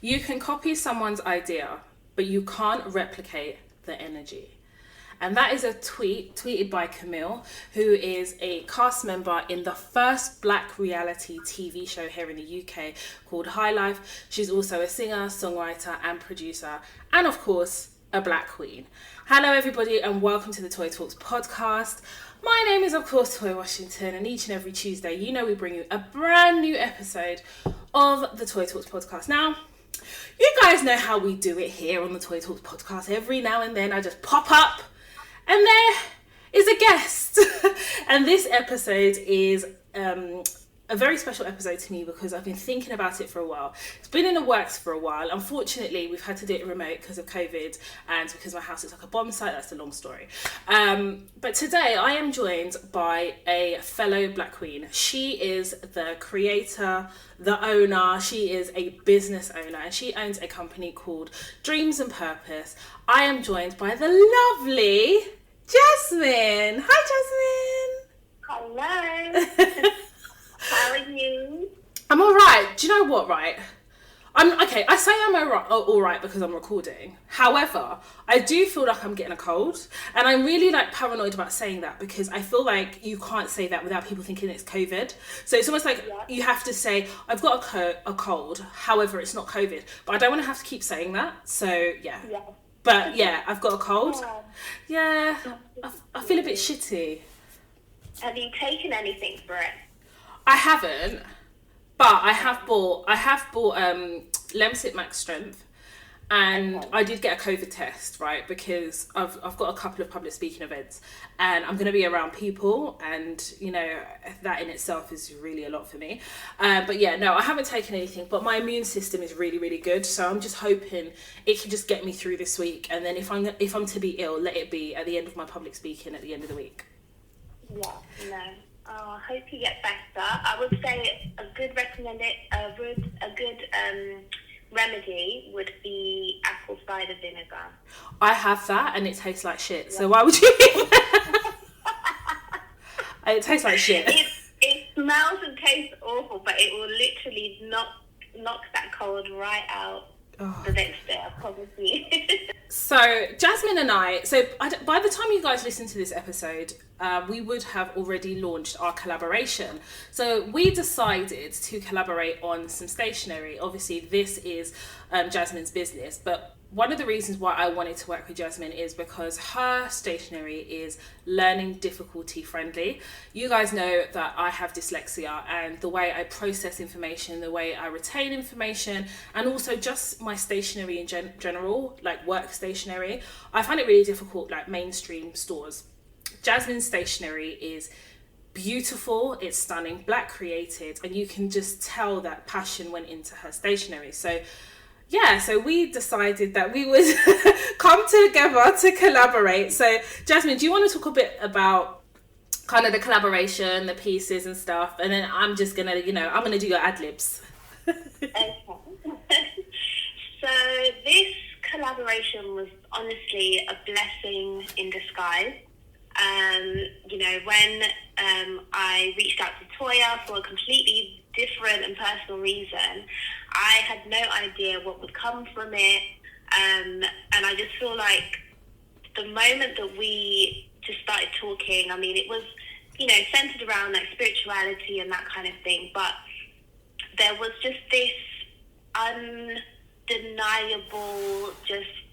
You can copy someone's idea, but you can't replicate the energy. And that is a tweeted by Camille, who is a cast member in the first black reality TV show here in the UK called High Life. She's also a singer, songwriter, and producer, and of course, a black queen. Hello, everybody, and welcome to the Toy Talks podcast. My name is, of course, Toya Washington, and each and every Tuesday, you know, we bring you a brand new episode of the Toy Talks podcast. Now, you guys know how we do it here on the Toy Talks podcast. Every now and then, I just pop up, and there is a guest. And this episode is a very special episode to me because I've been thinking about it for a while. It's been in the works for a while. Unfortunately, we've had to do it remote because of COVID and because my house is like a bomb site. That's a long story. But today I am joined by a fellow black queen. She is the creator, the owner. She is a business owner, and she owns a company called Dreams and Purpose. I am joined by the lovely Jasmine. Hi, Jasmine. Hello. How are you? I'm all right. Do you know what, right? I'm okay. I say I'm all right because I'm recording. However, I do feel like I'm getting a cold, and I'm really like paranoid about saying that because I feel like you can't say that without people thinking it's COVID. So it's almost like you have to say I've got a cold. However, it's not COVID. But I don't want to have to keep saying that. So yeah. But yeah, I've got a cold. Yeah, I feel a bit shitty. Have you taken anything for it? I haven't, but I have bought Lemsip Max Strength, and I did get a COVID test, right? Because I've got a couple of public speaking events, and I'm going to be around people, and you know that in itself is really a lot for me. But yeah, no, I haven't taken anything. But my immune system is really, really good, so I'm just hoping it can just get me through this week, and then if I'm to be ill, let it be at the end of my public speaking at the end of the week. Yeah, no. Oh, I hope you get better. I would say a good remedy would be apple cider vinegar. I have that, and it tastes like shit. Yeah. So why would you eat that? It tastes like shit. It smells and tastes awful, but it will literally knock that cold right out. The next day, I promise you. So Jasmine and I, by the time you guys listen to this episode, we would have already launched our collaboration. So we decided to collaborate on some stationery. Obviously, this is Jasmine's business, but one of the reasons why I wanted to work with Jasmine is because her stationery is learning difficulty friendly. You guys know that I have dyslexia, and the way I process information, the way I retain information, and also just my stationery in general, like work stationery, I find it really difficult, like mainstream stores. Jasmine's stationery is beautiful, it's stunning, black created, and you can just tell that passion went into her stationery. So we decided that we would come together to collaborate. So, Jasmine, do you want to talk a bit about kind of the collaboration, the pieces and stuff? And then I'm just going to, I'm going to do your ad-libs. Okay. So this collaboration was honestly a blessing in disguise. When I reached out to Toya for a completely different and personal reason, I had no idea what would come from it, and I just feel like the moment that we just started talking, I mean, it was, centered around like spirituality and that kind of thing, but there was just this undeniable, just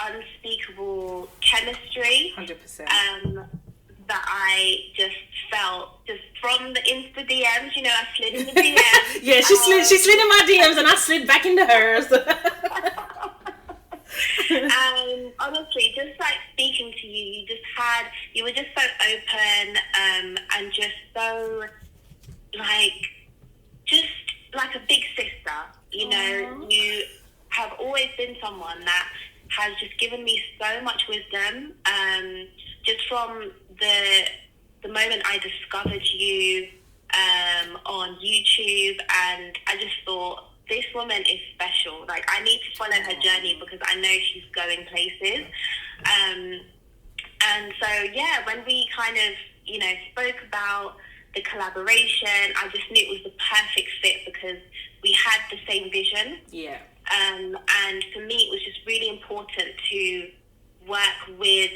unspeakable chemistry. 100%. That I just felt just from the Insta DMs, I slid in the DMs. Yeah, she slid in my DMs and I slid back into hers. And honestly, just like speaking to you, you were just so open, and just so like a big sister, Aww. You have always been someone that has just given me so much wisdom, just from the moment I discovered you on YouTube, and I just thought, this woman is special. Like, I need to follow her journey because I know she's going places. And so, yeah, when we kind of, spoke about the collaboration, I just knew it was the perfect fit because we had the same vision. Yeah. And for me, it was just really important to work with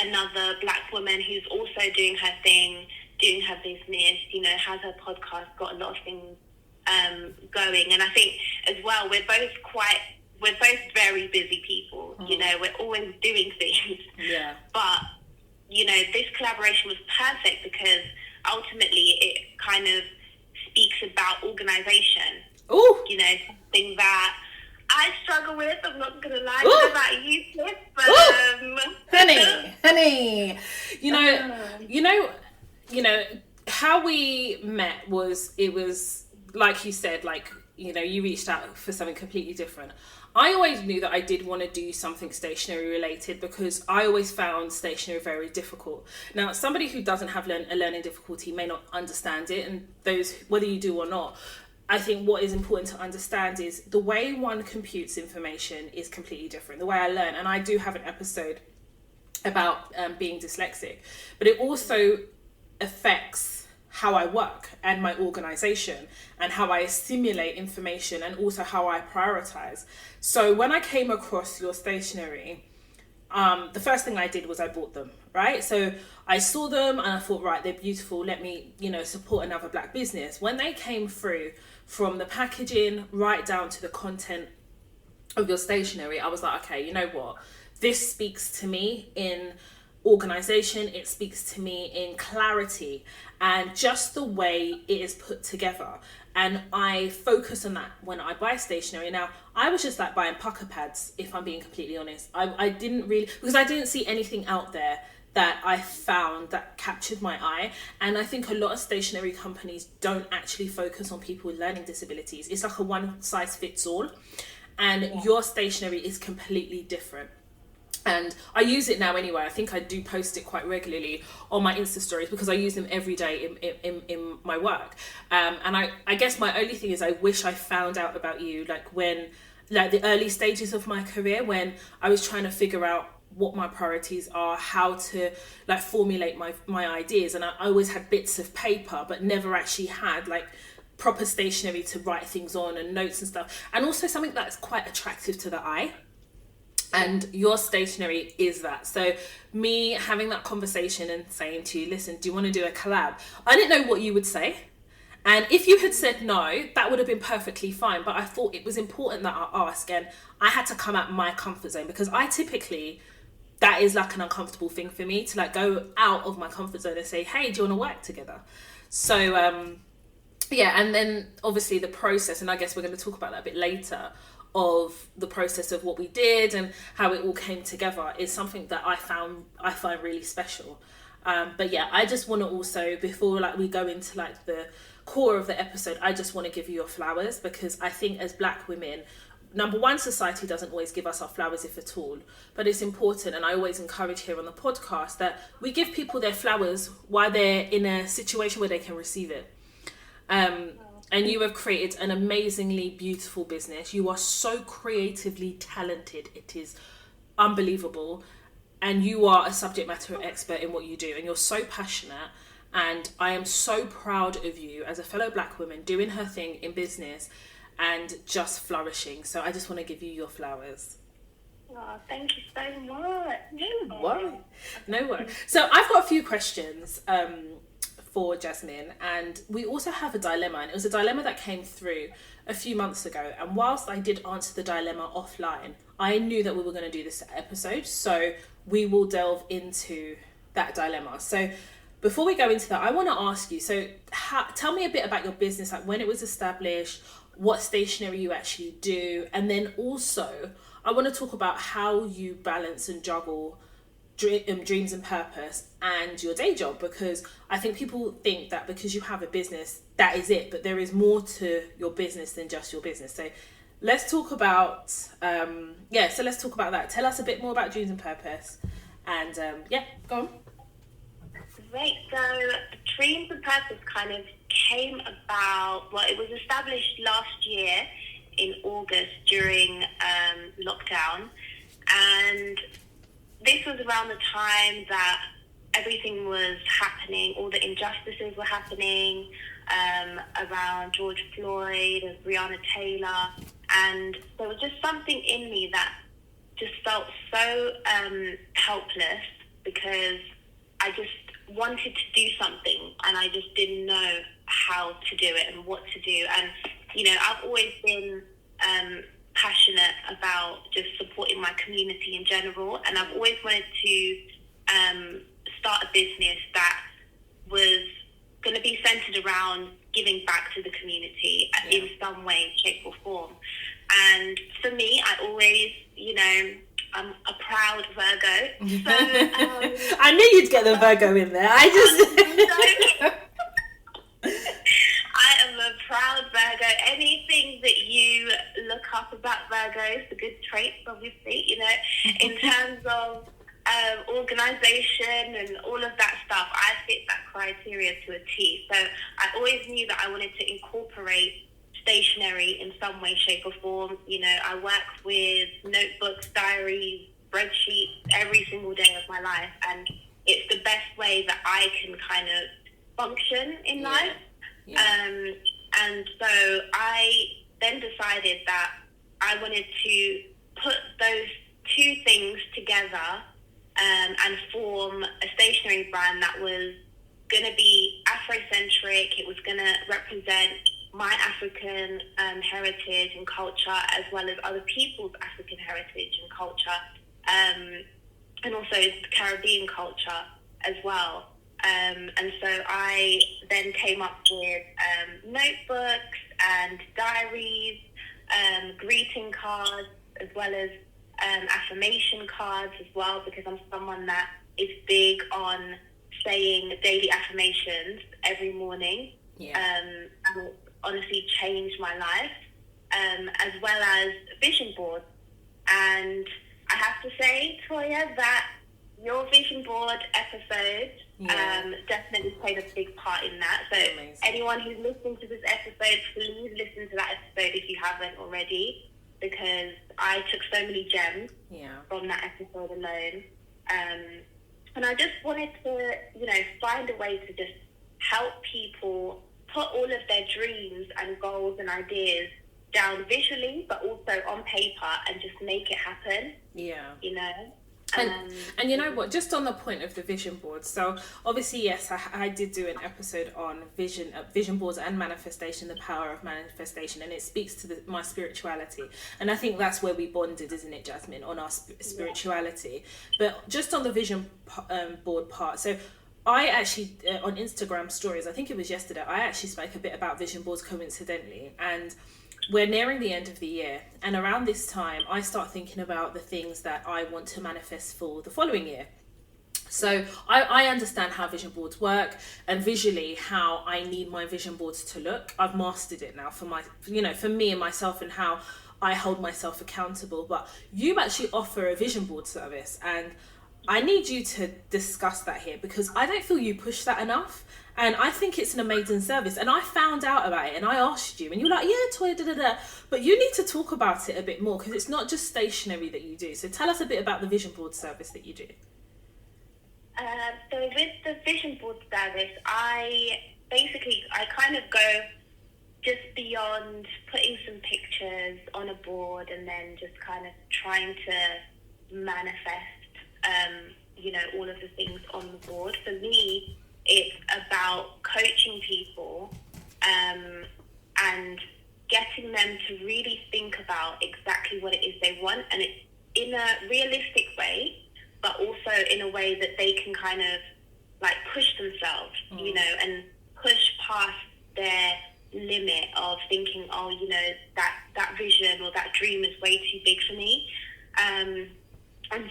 another Black woman who's also doing her thing, doing her business, you know, has her podcast, got a lot of things going. And I think as well, we're both very busy people. You know, we're always doing things. Yeah. But, you know, this collaboration was perfect because ultimately it kind of speaks about organisation. Ooh. You know, something that I struggle with. I'm not going to lie. I don't know about you, sis, but honey, you know, how we met was, it was like you said, like, you know, you reached out for something completely different. I always knew that I did want to do something stationery related because I always found stationery very difficult. Now, somebody who doesn't have a learning difficulty may not understand it, and those, whether you do or not, I think what is important to understand is the way one computes information is completely different. The way I learn, and I do have an episode about being dyslexic, but it also affects how I work and my organization and how I assimilate information and also how I prioritize. So when I came across your stationery, the first thing I did was I bought them, right? So I saw them and I thought, right, they're beautiful. Let me, you know, support another Black business. When they came through, from the packaging right down to the content of your stationery, I was like, okay, you know what? This speaks to me in organization. It speaks to me in clarity and just the way it is put together. And I focus on that when I buy stationery. Now, I was just like buying pucker pads, if I'm being completely honest. I didn't really, because I didn't see anything out there that I found that captured my eye. And I think a lot of stationery companies don't actually focus on people with learning disabilities. It's like a one size fits all. And your stationery is completely different. And I use it now anyway. I think I do post it quite regularly on my Insta stories because I use them every day in my work. And I guess my only thing is I wish I found out about you like the early stages of my career when I was trying to figure out what my priorities are, how to like formulate my ideas. And I always had bits of paper, but never actually had like proper stationery to write things on and notes and stuff. And also something that's quite attractive to the eye. And your stationery is that. So me having that conversation and saying to you, listen, do you want to do a collab? I didn't know what you would say. And if you had said no, that would have been perfectly fine. But I thought it was important that I ask. And I had to come out my comfort zone because I typically, that is like an uncomfortable thing for me to like go out of my comfort zone and say, hey, do you want to work together? So, yeah. And then obviously the process, and I guess we're going to talk about that a bit later, of the process of what we did and how it all came together is something that I find really special. But yeah, I just want to also, before like we go into like the core of the episode, I just want to give you your flowers because I think as Black women, number one, society doesn't always give us our flowers, if at all, but it's important. And I always encourage here on the podcast that we give people their flowers while they're in a situation where they can receive it. And you have created an amazingly beautiful business. You are so creatively talented. It is unbelievable. And you are a subject matter expert in what you do. And you're so passionate. And I am so proud of you as a fellow Black woman doing her thing in business and just flourishing. So I just want to give you your flowers. Oh, thank you so much. No worries. So I've got a few questions for Jasmine, and we also have a dilemma, and it was a dilemma that came through a few months ago. And whilst I did answer the dilemma offline, I knew that we were going to do this episode, so we will delve into that dilemma. So before we go into that, I want to ask you, so tell me a bit about your business, like when it was established, what stationery you actually do, and then also I want to talk about how you balance and juggle dreams and purpose and your day job, because I think people think that because you have a business, that is it, but there is more to your business than just your business. So let's talk about let's talk about that. Tell us a bit more about dreams and purpose, and go on. Great. So dreams and purpose kind of came about, well, it was established last year in August during lockdown, and this was around the time that everything was happening, all the injustices were happening around George Floyd and Breonna Taylor. And there was just something in me that just felt so helpless, because I just wanted to do something and I just didn't know how to do it and what to do. And, I've always been passionate about just supporting my community in general, and I've always wanted to start a business that was going to be centered around giving back to the community in some way, shape or form. And for me, I always, I'm a proud Virgo. So I knew you'd get the Virgo in there. I am a proud Virgo. Anything that you look up about Virgos, the good traits, obviously, in terms of organization and all of that stuff, I fit that criteria to a T. So I always knew that I wanted to incorporate stationery in some way, shape or form. I work with notebooks, diaries, spreadsheets every single day of my life, and it's the best way that I can kind of function in life. And so I then decided that I wanted to put those two things together and form a stationery brand that was going to be Afrocentric. It was going to represent my African heritage and culture, as well as other people's African heritage and culture, and also Caribbean culture as well. And so I then came up with notebooks and diaries, greeting cards, as well as affirmation cards as well, because I'm someone that is big on saying daily affirmations every morning. And it honestly changed my life, as well as vision boards. And I have to say, Toya, that your vision board episode definitely played a big part in that. So anyone who's listening to this episode, please listen to that episode if you haven't already, because I took so many gems from that episode alone. And I just wanted to, find a way to just help people put all of their dreams and goals and ideas down visually, but also on paper, and just make it happen. And you know what, just on the point of the vision board, so obviously, yes, I did do an episode on vision boards and manifestation, the power of manifestation, and it speaks to my spirituality, and I think that's where we bonded, isn't it, Jasmine, on our spirituality. But just on the vision board part, so I actually on Instagram stories, I think it was yesterday, I actually spoke a bit about vision boards coincidentally, and we're nearing the end of the year, and around this time I start thinking about the things that I want to manifest for the following year. So I understand how vision boards work, and visually how I need my vision boards to look. I've mastered it now for for me and myself, and how I hold myself accountable. But you actually offer a vision board service, and I need you to discuss that here, because I don't feel you push that enough. And I think it's an amazing service. And I found out about it and I asked you, and you were like, yeah, Toya, da-da-da. But you need to talk about it a bit more, because it's not just stationery that you do. So tell us a bit about the vision board service that you do. So with the vision board service, I kind of go just beyond putting some pictures on a board and then just kind of trying to manifest, all of the things on the board. For me, it's about coaching people and getting them to really think about exactly what it is they want, and it's in a realistic way, but also in a way that they can kind of like push themselves, and push past their limit of thinking, that vision or that dream is way too big for me. And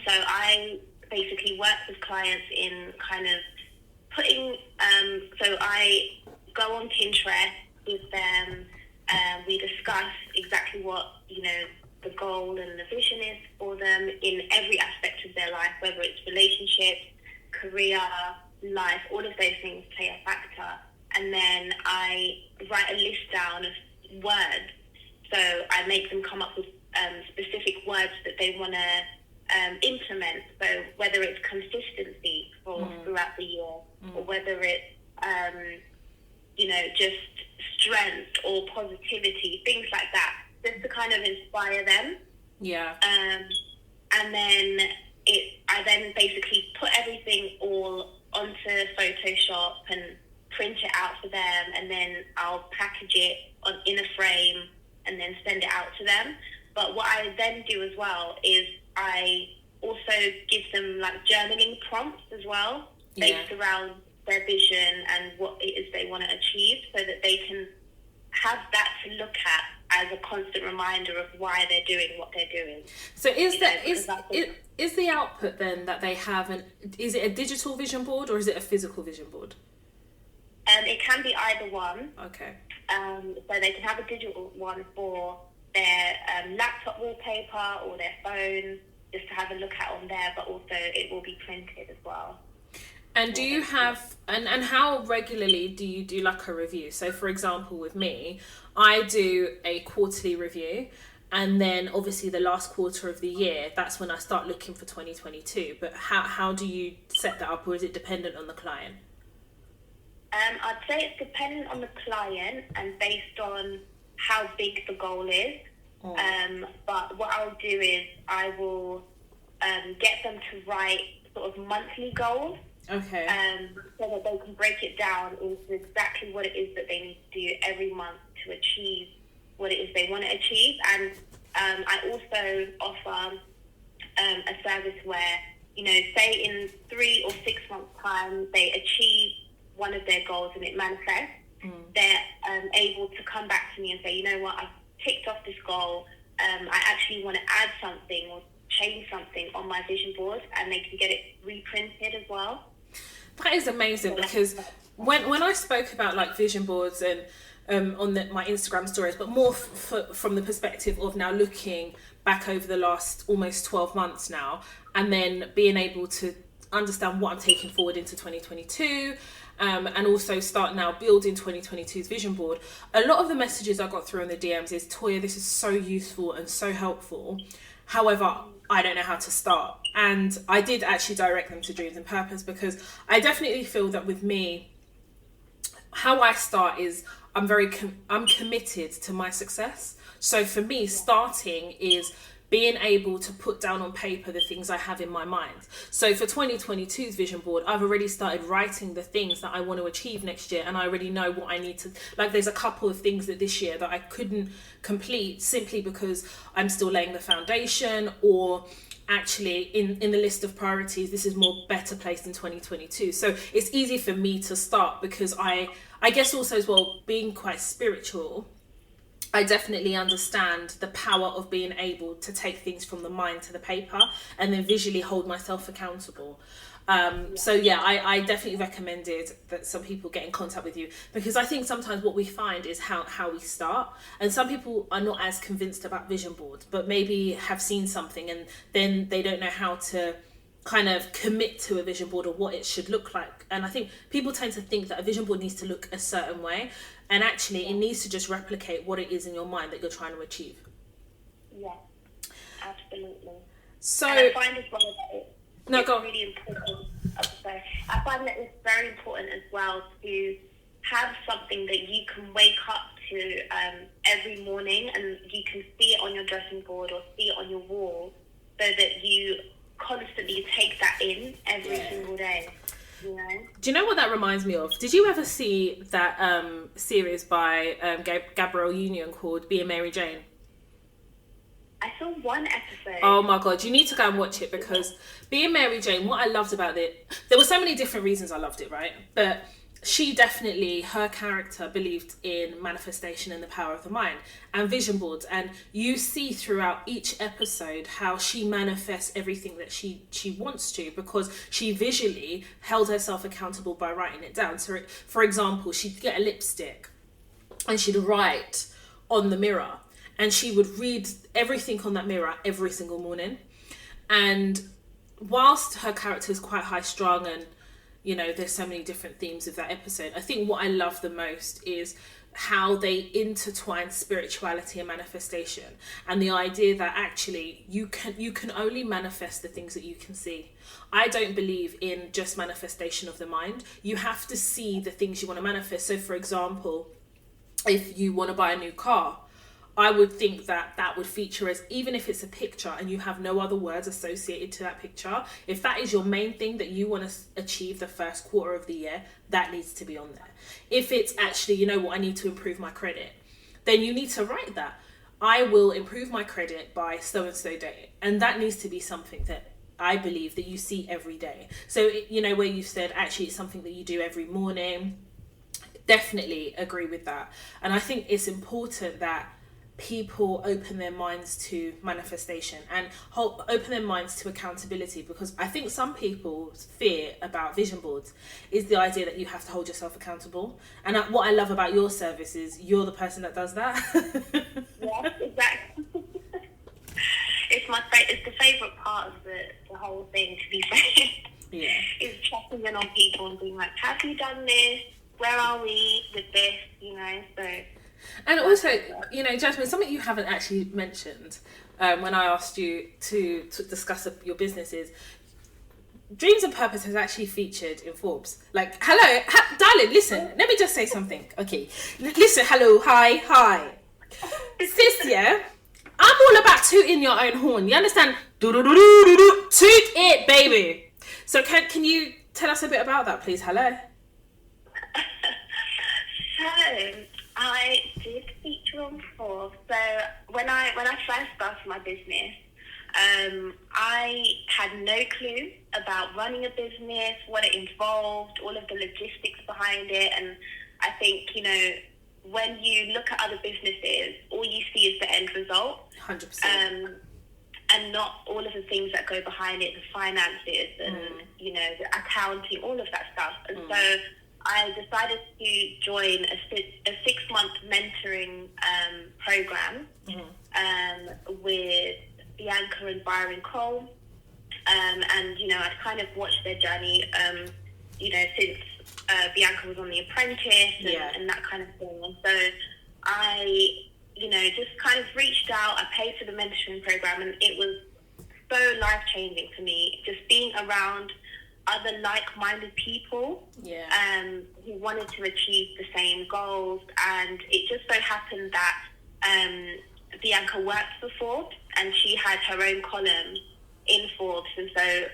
so I basically work with clients in kind of putting, so I go on Pinterest with them, we discuss exactly what, the goal and the vision is for them in every aspect of their life, whether it's relationships, career, life, all of those things play a factor. And then I write a list down of words. So I make them come up with specific words that they want to implement. So whether it's consistency throughout the year, or whether it's, just strength or positivity, things like that. just to kind of inspire them. Yeah. And then I then basically put everything all onto Photoshop and print it out for them, and then I'll package it in a frame and then send it out to them. But what I then do as well is I also give them like journaling prompts as well, based around their vision and what it is they want to achieve, so that they can have that to look at as a constant reminder of why they're doing what they're doing. So is the output then that they have, is it a digital vision board or is it a physical vision board? It can be either one. Okay. So they can have a digital one for their laptop wallpaper or their phone, just to have a look at on there, but also it will be printed as well. And do you have, and how regularly do you do like a review? So for example, with me, I do a quarterly review, and then obviously the last quarter of the year, that's when I start looking for 2022. But how do you set that up, or is it dependent on the client? I'd say it's dependent on the client and based on how big the goal is. But what I'll do is I will get them to write sort of monthly goals. Okay. So that they can break it down into exactly what it is that they need to do every month to achieve what it is they want to achieve. And I also offer a service where, say in 3 or 6 months' time, they achieve one of their goals and it manifests, they're able to come back to me and say, you know what, I've ticked off this goal. I actually want to add something or change something on my vision board, and they can get it reprinted as well. That is amazing, because when I spoke about like vision boards and on my Instagram stories, but more from the perspective of now looking back over the last almost 12 months now, and then being able to understand what I'm taking forward into 2022, and also start now building 2022's vision board. A lot of the messages I got through in the DMs is, Toya, this is so useful and so helpful. However, I don't know how to start. And I did actually direct them to Dreams and Purpose, because I definitely feel that with me, how I start is I'm committed to my success. So for me, starting is being able to put down on paper the things I have in my mind. So for 2022's vision board, I've already started writing the things that I want to achieve next year, and I already know what I need to, like there's a couple of things that this year that I couldn't complete simply because I'm still laying the foundation, or actually in the list of priorities, this is more better placed in 2022. So it's easy for me to start, because I guess also as well, being quite spiritual, I definitely understand the power of being able to take things from the mind to the paper and then visually hold myself accountable. So yeah, I definitely recommended that some people get in contact with you, because I think sometimes what we find is how we start, and some people are not as convinced about vision boards, but maybe have seen something and then they don't know how to kind of commit to a vision board or what it should look like. And I think people tend to think that a vision board needs to look a certain way, and actually it needs to just replicate what it is in your mind that you're trying to achieve. Yeah, absolutely. So and I find as well that it's go on. really important. I find that it's very important as well to have something that you can wake up to every morning, and you can see it on your dressing board or see it on your wall, so that you constantly take that in every single day. Do you know what that reminds me of? Did you ever see that series by Gabrielle Union called Being Mary Jane? I saw one episode. Oh my god, you need to go and watch it, because Being Mary Jane, what I loved about it, there were so many different reasons I loved it, right? But she definitely, her character believed in manifestation and the power of the mind and vision boards. And you see throughout each episode how she manifests everything that she wants to, because she visually held herself accountable by writing it down. So, for example, she'd get a lipstick and she'd write on the mirror, and she would read everything on that mirror every single morning. And whilst her character is quite high strung and there's so many different themes of that episode, I think what I love the most is how they intertwine spirituality and manifestation, and the idea that actually you can only manifest the things that you can see. I don't believe in just manifestation of the mind. You have to see the things you want to manifest. So for example, if you want to buy a new car, I would think that that would feature as, even if it's a picture and you have no other words associated to that picture, if that is your main thing that you want to achieve the first quarter of the year, that needs to be on there. If it's actually, you know what, I need to improve my credit, then you need to write that. I will improve my credit by so and so day. And that needs to be something that I believe that you see every day. So, you know, where you said actually it's something that you do every morning, definitely agree with that. And I think it's important that people open their minds to manifestation and open their minds to accountability, because I think some people's fear about vision boards is the idea that you have to hold yourself accountable. And what I love about your service is you're the person that does that. Yes, exactly. It's the favourite part of the whole thing, to be fair. Yeah. Is checking in on people and being like, have you done this? Where are we with this? You know, so. And also, you know, Jasmine, something you haven't actually mentioned when I asked you to discuss your business is Dreams and Purpose has actually featured in Forbes. Like, hello, darling, listen, let me just say something. Okay, listen, hello, hi. Sis, yeah, I'm all about tooting your own horn. You understand? Do-do-do-do-do-do. Toot it, baby. So can you tell us a bit about that, please? Hello. So, I did feature on Forbes. So when I first started my business, I had no clue about running a business, what it involved, all of the logistics behind it. And I think, you know, when you look at other businesses, all you see is the end result. 100%. And not all of the things that go behind it, the finances and, you know, the accounting, all of that stuff. And so I decided to join a 6-month mentoring program with Bianca and Byron Cole. And, you know, I'd kind of watched their journey, you know, since Bianca was on The Apprentice and that kind of thing. And so I, you know, just kind of reached out. I paid for the mentoring program, and it was so life-changing for me, just being around other like-minded people who wanted to achieve the same goals. And it just so happened that Bianca worked for Forbes, and she had her own column in Forbes. And so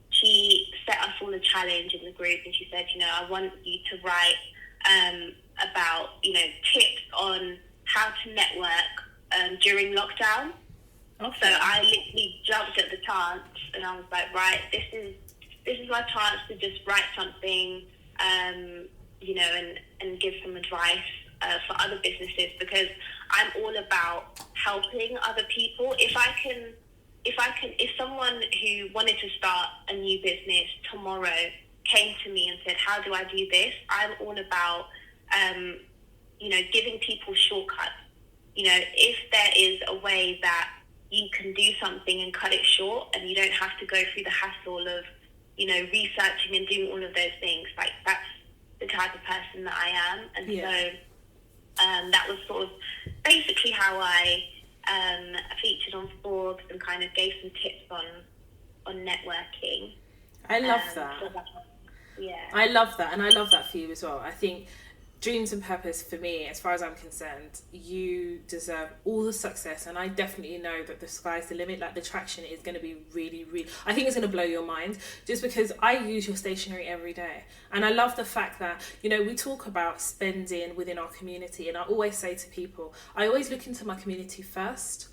she set us all a challenge in the group, and she said, you know, I want you to write about, you know, tips on how to network during lockdown. Okay. So I literally jumped at the chance, and I was like, right, this is my chance to just write something, you know, and give some advice for other businesses, because I'm all about helping other people. If someone who wanted to start a new business tomorrow came to me and said, how do I do this? I'm all about, you know, giving people shortcuts. You know, if there is a way that you can do something and cut it short, and you don't have to go through the hassle of, you know, researching and doing all of those things, like, that's the type of person that I am. And so that was sort of basically how I featured on Forbes and kind of gave some tips on networking. I love that. So I love that, and I love that for you as well. I think Dreams and Purpose, for me, as far as I'm concerned, you deserve all the success, and I definitely know that the sky's the limit. Like, the traction is going to be really, really, I think it's going to blow your mind, just because I use your stationery every day. And I love the fact that, you know, we talk about spending within our community, and I always say to people, I always look into my community first.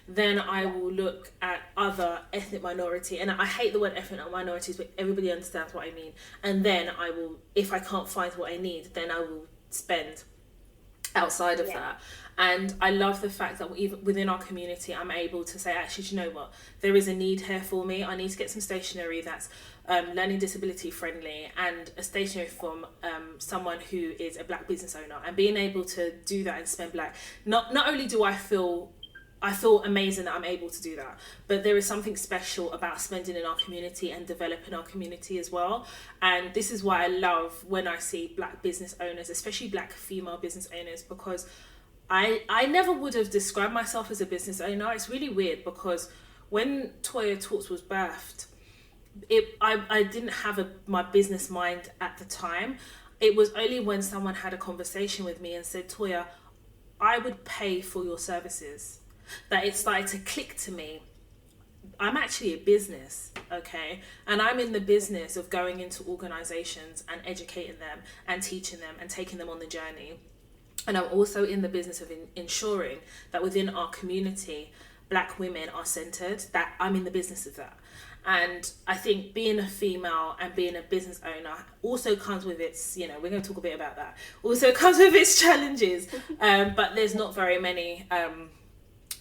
Then I will look at other ethnic minority, and I hate the word ethnic minorities, but everybody understands what I mean. And then I will, if I can't find what I need, then I will spend outside of that. And I love the fact that even within our community, I'm able to say, actually, do you know what? There is a need here for me. I need to get some stationery that's learning disability friendly, and a stationery from someone who is a Black business owner. And being able to do that and spend Black, not only do I feel amazing that I'm able to do that, but there is something special about spending in our community and developing our community as well. And this is why I love when I see Black business owners, especially Black female business owners, because I never would have described myself as a business owner. It's really weird, because when Toya Talks was birthed, I didn't have my business mind at the time. It was only when someone had a conversation with me and said, Toya, I would pay for your services. That it started to click to me. I'm actually a business, okay? And I'm in the business of going into organizations and educating them and teaching them and taking them on the journey. And I'm also in the business of ensuring that within our community, Black women are centered, that I'm in the business of that. And I think being a female and being a business owner also comes with its, we're going to talk a bit about that, also comes with its challenges. But there's not very many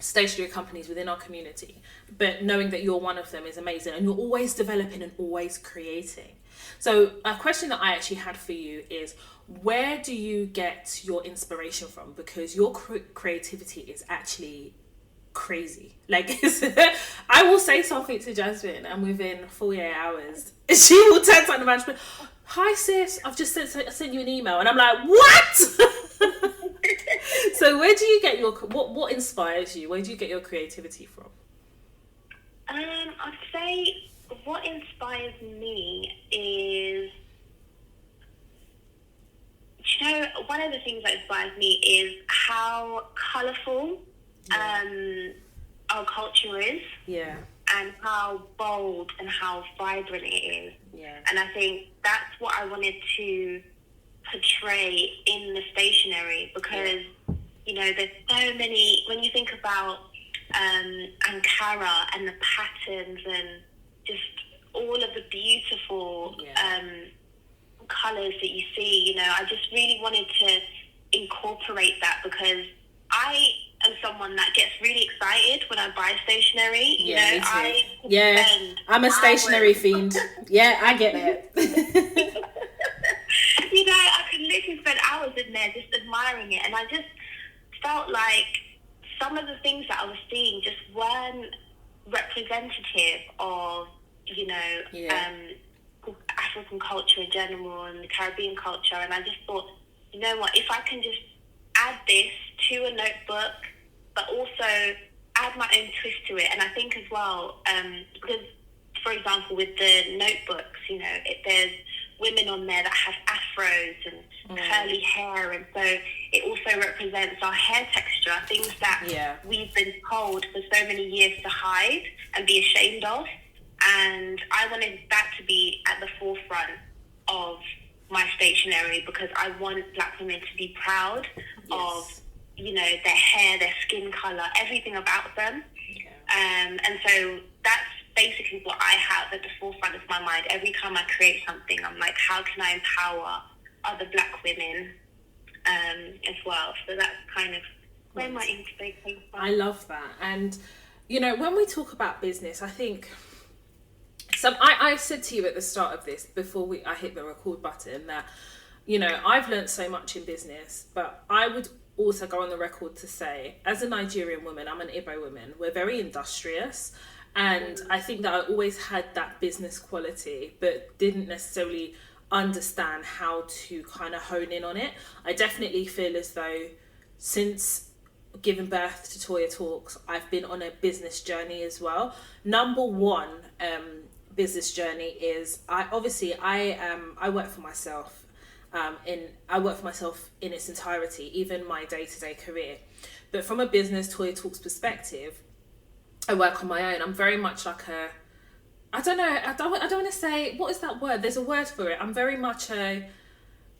stationery companies within our community. But knowing that you're one of them is amazing. And you're always developing and always creating. So a question that I actually had for you is, where do you get your inspiration from? Because your creativity is actually crazy. Like, I will say something to Jasmine and within 48 hours she will turn to the management, hi sis, I've just sent you an email, and I'm like, what? So where do you get your what inspires you? Where do you get your creativity from? I'd say what inspires me is, one of the things that inspires me is how colourful our culture is, and how bold and how vibrant it is. And I think that's what I wanted to portray in the stationery, because there's so many, when you think about Ankara and the patterns and just all of the beautiful colours that you see, I just really wanted to incorporate that, because I am someone that gets really excited when I buy stationery. I'm a stationery fiend. Yeah, I get it. I could literally spend hours in there just admiring it, and I just felt like some of the things that I was seeing just weren't representative of, African culture in general and the Caribbean culture. And I just thought, you know what, if I can just add this to a notebook, but also add my own twist to it. And I think as well, because, for example, with the notebooks, there's women on there that have afros and curly hair, and so it also represents our hair texture, things that we've been told for so many years to hide and be ashamed of. And I wanted that to be at the forefront of my stationery, because I want Black women to be proud of, their hair, their skin colour, everything about them. And so that's basically what I have at the forefront of my mind. Every time I create something, I'm like, how can I empower other Black women as well? So that's kind of where my inspiration came from. I love that. And, when we talk about business, I think... I said to you at the start of this, before I hit the record button, that, I've learned so much in business, but I would also go on the record to say, as a Nigerian woman, I'm an Igbo woman, we're very industrious. And I think that I always had that business quality, but didn't necessarily understand how to kind of hone in on it. I definitely feel as though since giving birth to Toya Talks, I've been on a business journey as well. Number one, business journey is I work for myself. I work for myself in its entirety, even my day-to-day career. But from a business Toya Talks perspective, I work on my own. I'm very much like I don't want to say, what is that word? There's a word for it. I'm very much put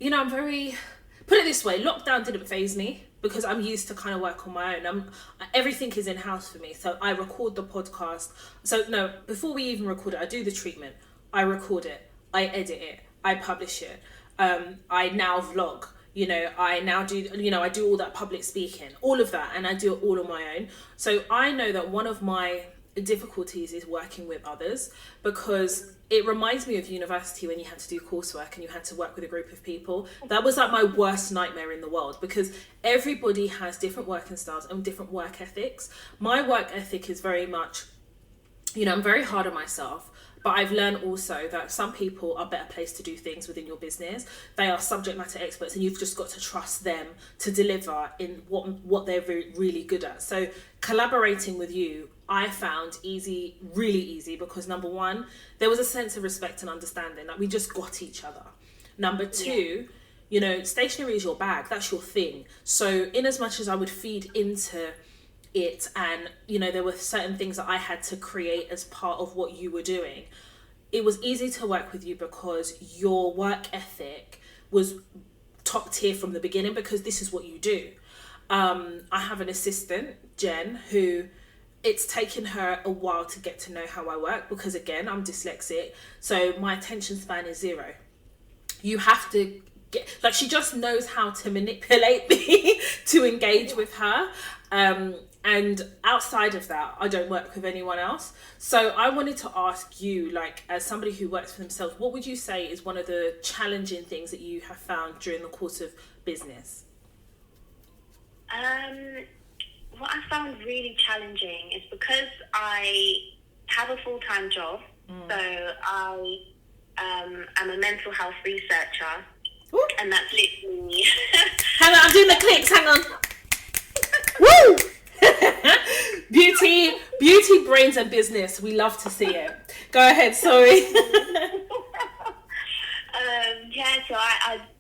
it this way, lockdown didn't faze me, because I'm used to kind of work on my own. Everything is in-house for me. So I record the podcast. So no, before we even record it, I do the treatment. I record it. I edit it. I publish it. I now vlog. I now do, I do all that public speaking, all of that, and I do it all on my own. So I know that one of my difficulties is working with others, because it reminds me of university when you had to do coursework and you had to work with a group of people. That was like my worst nightmare in the world, because everybody has different working styles and different work ethics. My work ethic is very much, I'm very hard on myself. But I've learned also that some people are better placed to do things within your business. They are subject matter experts, and you've just got to trust them to deliver in what they're really good at. So collaborating with you, I found really easy, because number one, there was a sense of respect and understanding. Like, we just got each other. Number two, You know, stationery is your bag. That's your thing. So in as much as I would feed into it, and, you know, there were certain things that I had to create as part of what you were doing, it was easy to work with you because your work ethic was top tier from the beginning, because this is what you do. I have an assistant, Jen, who it's taken her a while to get to know how I work, because again, I'm dyslexic, so my attention span is 0. You have to get, like, she just knows how to manipulate me to engage with her. And outside of that, I don't work with anyone else. So I wanted to ask you, like, as somebody who works for themselves, what would you say is one of the challenging things that you have found during the course of business? What I found really challenging is because I have a full-time job, so I am a mental health researcher. Ooh. And that's literally... Hang on, I'm doing the clicks, hang on. Woo! Beauty, brains and business. We love to see it. Go ahead, sorry. So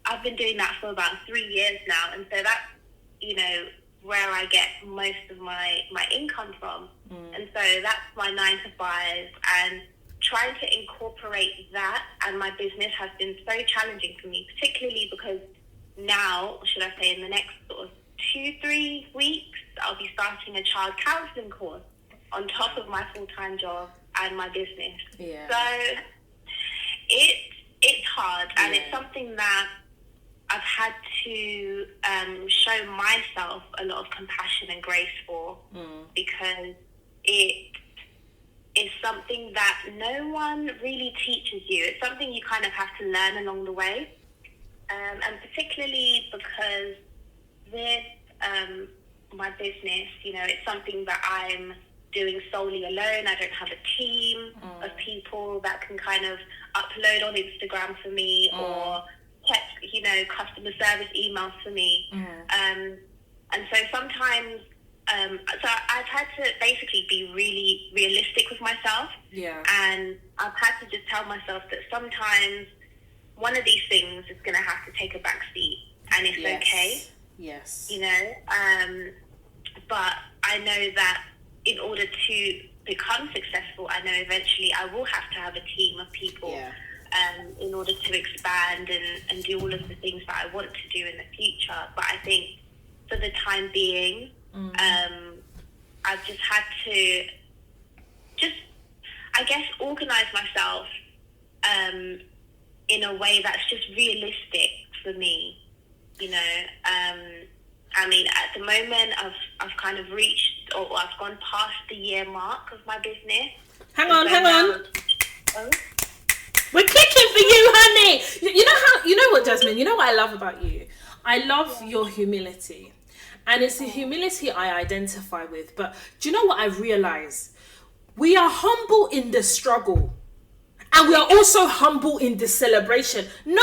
I've been doing that for about 3 years now, and so that's, you know, where I get most of my income from. And so that's my 9 to 5, and trying to incorporate that and my business has been so challenging for me, particularly because now, should I say, in the next sort of 2-3 weeks, I'll be starting a child counselling course on top of my full-time job and my business. Yeah. So it's hard, and it's something that I've had to show myself a lot of compassion and grace for, because it is something that no one really teaches you. It's something you kind of have to learn along the way, and particularly because with my business, you know, it's something that I'm doing solely alone. I don't have a team of people that can kind of upload on Instagram for me or check, you know, customer service emails for me. And so sometimes, so I've had to basically be really realistic with myself. Yeah. And I've had to just tell myself that sometimes one of these things is going to have to take a back seat, and it's okay. Yes. You know, but I know that in order to become successful, I know eventually I will have to have a team of people in order to expand and do all of the things that I want to do in the future. But I think for the time being, I've just had to I guess, organize myself in a way that's just realistic for me. You know, I mean, at the moment, I've kind of reached, or I've gone past the year mark of my business. Hang on. Oh? We're clicking for you, honey. You know what, Jasmine? You know what I love about you? I love your humility. And it's the humility I identify with. But do you know what I realize? We are humble in the struggle. And we are also humble in the celebration. No.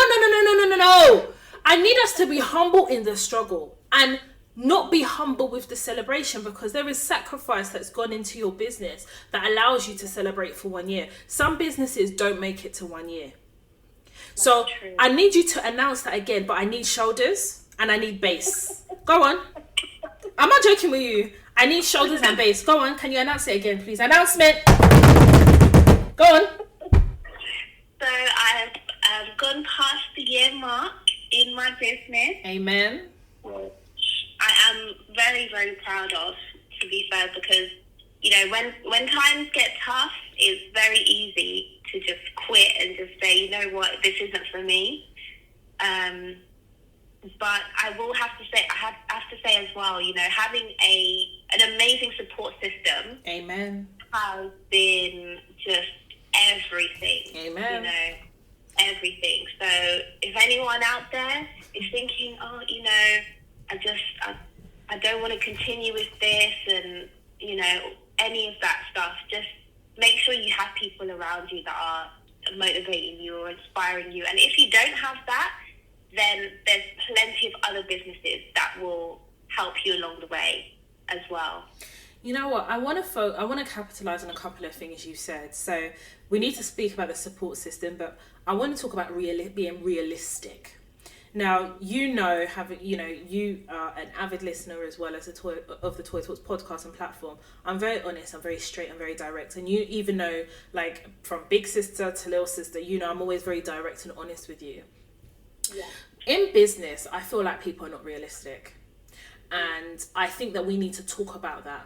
I need us to be humble in the struggle and not be humble with the celebration, because there is sacrifice that's gone into your business that allows you to celebrate for 1 year. Some businesses don't make it to 1 year. So I need you to announce that again, but I need shoulders and I need bass. Go on. I'm not joking with you. I need shoulders and bass. Go on. Can you announce it again, please? Announcement. Go on. So I've gone past the year mark in my business. Amen. I am very, very proud of, to be fair, because, you know, when times get tough, it's very easy to just quit and just say, you know what, this isn't for me. But I will have to say, I have to say as well, you know, having an amazing support system. Amen. Has been just everything. Amen. You know, everything. So if anyone out there is thinking, oh, you know, I don't want to continue with this, and, you know, any of that stuff, just make sure you have people around you that are motivating you or inspiring you. And if you don't have that, then there's plenty of other businesses that will help you along the way as well. You know what? I want to capitalize on a couple of things you said. So we need to speak about the support system, but I want to talk about being realistic. Now, you are an avid listener as well as the Toy Talks podcast and platform. I'm very honest, I'm very straight, I'm very direct. And you even know, like, from big sister to little sister, I'm always very direct and honest with you. Yeah. In business, I feel like people are not realistic. And I think that we need to talk about that.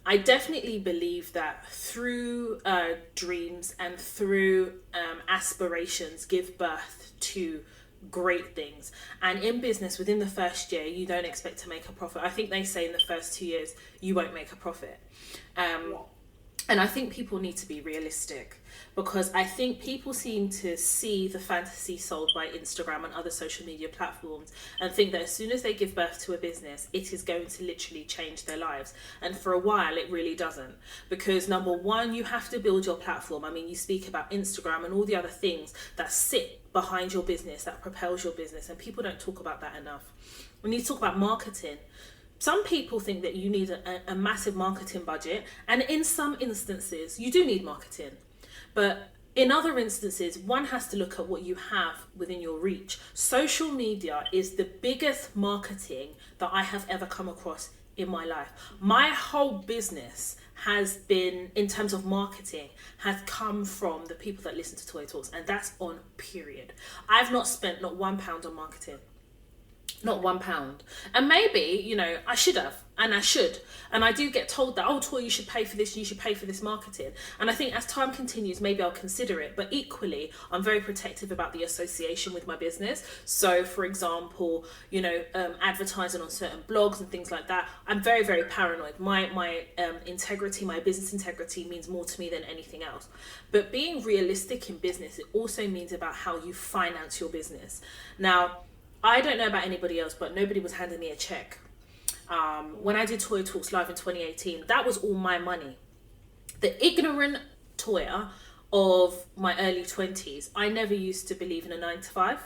I definitely believe that through dreams and through aspirations give birth to great things. And in business, within the first year, you don't expect to make a profit. I think they say in the first 2 years you won't make a profit. And I think people need to be realistic, because I think people seem to see the fantasy sold by Instagram and other social media platforms and think that as soon as they give birth to a business, it is going to literally change their lives. And for a while, it really doesn't. Because number one, you have to build your platform. I mean, you speak about Instagram and all the other things that sit behind your business, that propels your business. And people don't talk about that enough. We need to talk about marketing. Some people think that you need a massive marketing budget, and in some instances you do need marketing, but in other instances one has to look at what you have within your reach. Social media is the biggest marketing that I have ever come across in my life. My whole business has been, in terms of marketing, has come from the people that listen to Toy Talks, and that's on period. I've not spent not £1 on marketing. Not £1. And maybe, I should have, and I should. And I do get told that, oh, Toy, you should pay for this, you should pay for this marketing. And I think as time continues, maybe I'll consider it. But equally, I'm very protective about the association with my business. So, for example, advertising on certain blogs and things like that, I'm very, very paranoid. My integrity, my business integrity means more to me than anything else. But being realistic in business, it also means about how you finance your business. Now, I don't know about anybody else, but nobody was handing me a check. When I did Toy Talks Live in 2018, that was all my money. The ignorant Toya of my early 20s, I never used to believe in a 9 to 5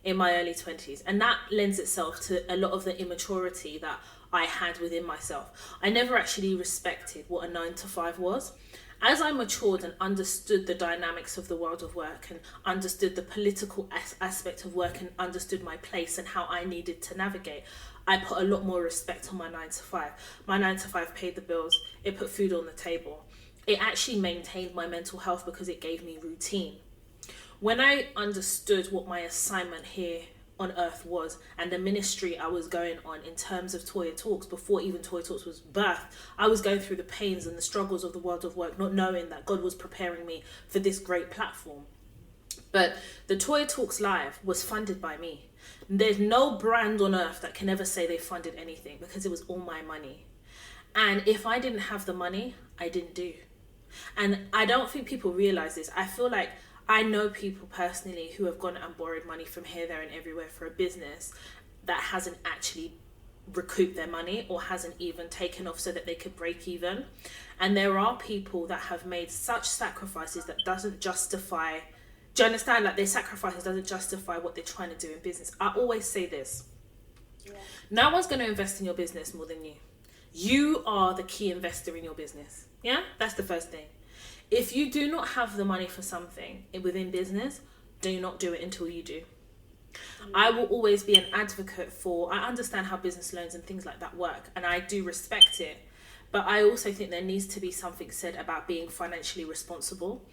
in my early 20s. And that lends itself to a lot of the immaturity that I had within myself. I never actually respected what a 9 to 5 was. As I matured and understood the dynamics of the world of work and understood the political aspect of work and understood my place and how I needed to navigate, I put a lot more respect on my 9 to 5. My 9 to 5 paid the bills. It put food on the table. It actually maintained my mental health because it gave me routine. When I understood what my assignment here on earth was and the ministry I was going on in terms of Toya Talks, before even Toya Talks was birthed, I was going through the pains and the struggles of the world of work, not knowing that God was preparing me for this great platform. But the Toya Talks Live was funded by me. There's no brand on earth that can ever say they funded anything, because it was all my money. And if I didn't have the money, I didn't do. And I don't think people realize this. I feel like I know people personally who have gone and borrowed money from here, there and everywhere for a business that hasn't actually recouped their money or hasn't even taken off so that they could break even. And there are people that have made such sacrifices that doesn't justify, do you understand? Like, their sacrifices doesn't justify what they're trying to do in business. I always say this. Yeah. No one's going to invest in your business more than you. You are the key investor in your business. Yeah? That's the first thing. If you do not have the money for something within business, do not do it until you do. I will always be an advocate for, I understand how business loans and things like that work, and I do respect it, but I also think there needs to be something said about being financially responsible.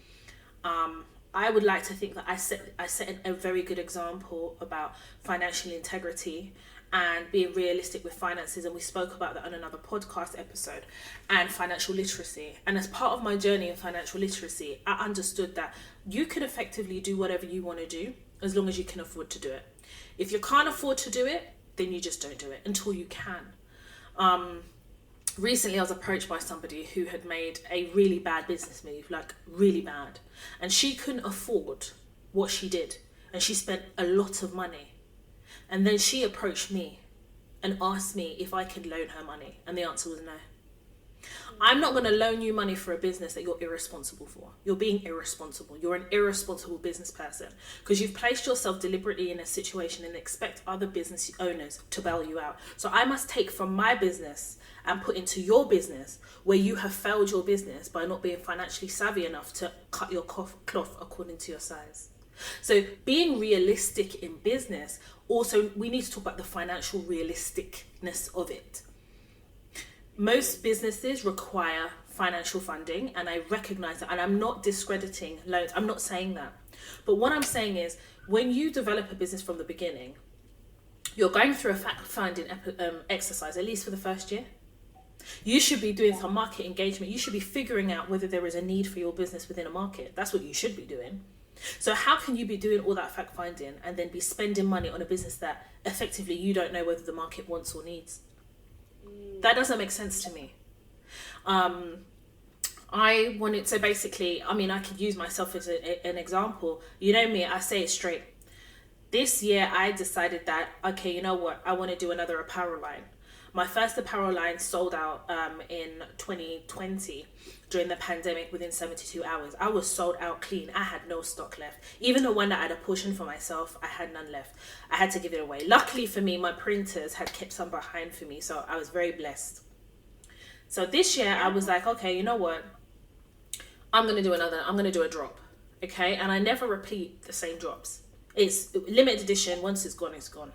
I would like to think that I set a very good example about financial integrity and being realistic with finances, and we spoke about that on another podcast episode, and financial literacy. And as part of my journey in financial literacy, I understood that you can effectively do whatever you want to do as long as you can afford to do it. If you can't afford to do it, then you just don't do it until you can. Recently I was approached by somebody who had made a really bad business move, like really bad, and she couldn't afford what she did, and she spent a lot of money. And then she approached me and asked me if I could loan her money. And the answer was no. I'm not going to loan you money for a business that you're irresponsible for. You're being irresponsible. You're an irresponsible business person because you've placed yourself deliberately in a situation and expect other business owners to bail you out. So I must take from my business and put into your business where you have failed your business by not being financially savvy enough to cut your cloth according to your size. So being realistic in business, also we need to talk about the financial realisticness of it. Most businesses require financial funding, and I recognize that, and I'm not discrediting loans. I'm not saying that. But what I'm saying is, when you develop a business from the beginning, you're going through a fact finding exercise, at least for the first year. You should be doing some market engagement. You should be figuring out whether there is a need for your business within a market. That's what you should be doing. So how can you be doing all that fact finding and then be spending money on a business that effectively you don't know whether the market wants or needs? That doesn't make sense to me. I wanted to basically, I mean, I could use myself as an example. You know me, I say it straight. This year I decided that, okay, you know what? I want to do another apparel line. My first apparel line sold out in 2020 during the pandemic within 72 hours. I was sold out clean. I had no stock left. Even the one that I had apportioned for myself, I had none left. I had to give it away. Luckily for me, my printers had kept some behind for me, so I was very blessed. So this year I was like, okay, you know what? I'm going to do a drop. Okay? And I never repeat the same drops. It's limited edition. Once it's gone, it's gone.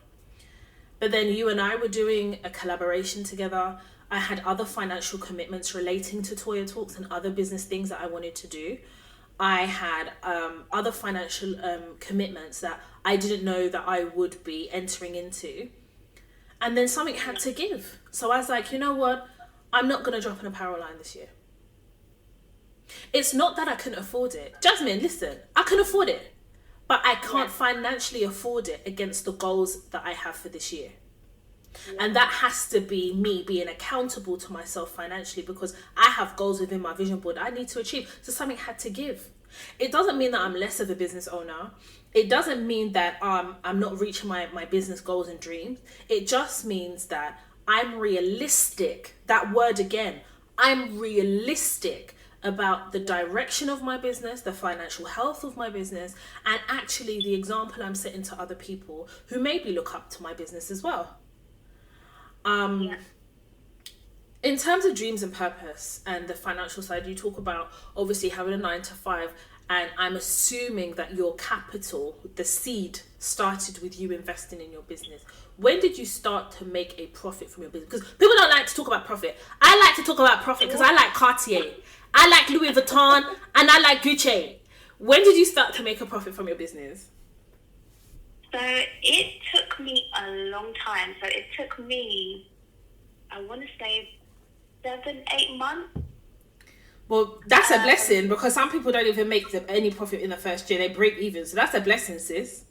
But then you and I were doing a collaboration together. I had other financial commitments relating to Toya Talks and other business things that I wanted to do. I had other financial commitments that I didn't know that I would be entering into. And then something had to give. So I was like, you know what? I'm not going to drop an apparel line this year. It's not that I couldn't afford it. Jasmine, listen, I can afford it. But I can't financially afford it against the goals that I have for this year. And that has to be me being accountable to myself financially, because I have goals within my vision board I need to achieve. So something had to give. It doesn't mean that I'm less of a business owner. It doesn't mean that I'm not reaching my business goals and dreams. It just means that I'm realistic. That word again, I'm realistic about the direction of my business, the financial health of my business, and actually the example I'm setting to other people who maybe look up to my business as well. In terms of dreams and purpose and the financial side, you talk about obviously having a 9-to-5, and I'm assuming that your capital, the seed, started with you investing in your business. When did you start to make a profit from your business? Because people don't like to talk about profit. I like to talk about profit because I like Cartier, I like Louis Vuitton, and I like Gucci. When did you start to make a profit from your business? So it took me a long time. So it took me, I want to say 7-8 months. Well, that's a blessing, because some people don't even make any profit in the first year. They break even. So that's a blessing, sis.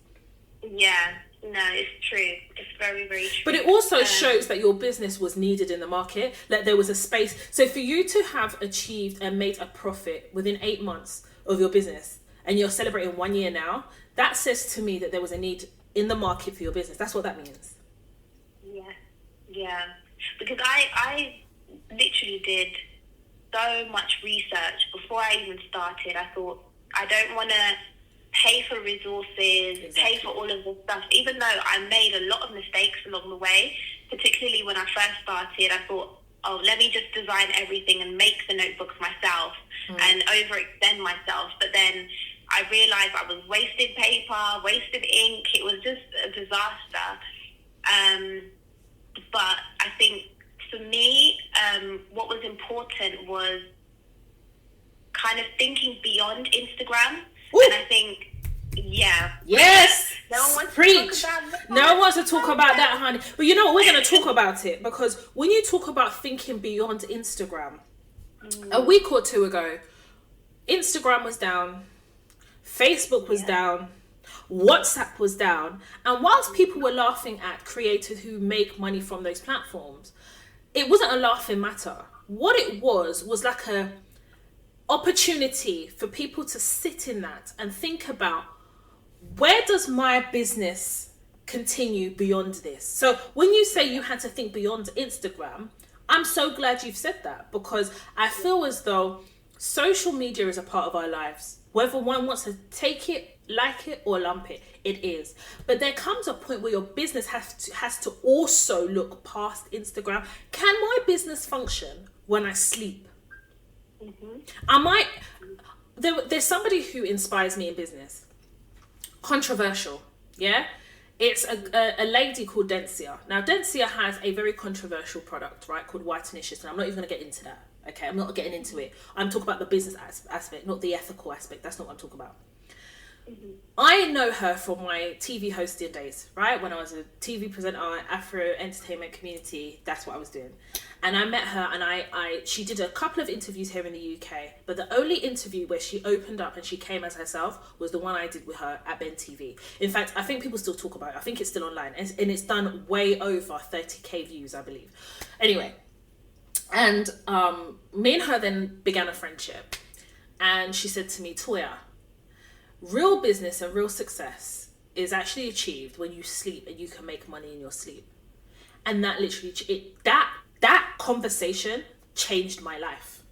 Yeah, no, it's true. It's very, very true. But it also shows that your business was needed in the market, that there was a space. So for you to have achieved and made a profit within 8 months of your business, and you're celebrating 1 year now, that says to me that there was a need in the market for your business. That's what that means. Yeah. Because I literally did so much research before I even started. I thought, I don't want to pay for resources, pay for all of this stuff, even though I made a lot of mistakes along the way. Particularly when I first started, I thought, oh, let me just design everything and make the notebooks myself and overextend myself. But then I realized I was wasting paper, wasting ink. It was just a disaster. But I think for me, what was important was kind of thinking beyond Instagram. Ooh. And I think, yes, no one wants preach. To talk about that. No one wants to talk about that, honey. But you know what? We're going to talk about it, because when you talk about thinking beyond Instagram, a week or two ago, Instagram was down, Facebook was down, WhatsApp was down, and whilst people were laughing at creators who make money from those platforms, it wasn't a laughing matter. What it was like a opportunity for people to sit in that and think about, where does my business continue beyond this? So when you say you had to think beyond Instagram, I'm so glad you've said that, because I feel as though social media is a part of our lives. Whether one wants to take it, like it, or lump it, it is. But there comes a point where your business has to also look past Instagram. Can my business function when I sleep? There's somebody who inspires me in business. controversial. Yeah, it's a lady called Dentsia. Now, Dentsia has a very controversial product, right, called Whitenicious, and I'm not even going to get into that. Okay, I'm not getting into it. I'm talking about the business aspect, not the ethical aspect. That's not what I'm talking about. Mm-hmm. I know her from my TV hosting days, right? When I was a TV presenter, Afro entertainment community, that's what I was doing. And I met her, and she did a couple of interviews here in the UK, but the only interview where she opened up and she came as herself was the one I did with her at Ben TV. In fact, I think people still talk about it. I think it's still online, and it's done way over 30k views, I believe. Anyway, and me and her then began a friendship, and she said to me, Toya, real business and real success is actually achieved when you sleep and you can make money in your sleep. And that literally, that conversation changed my life.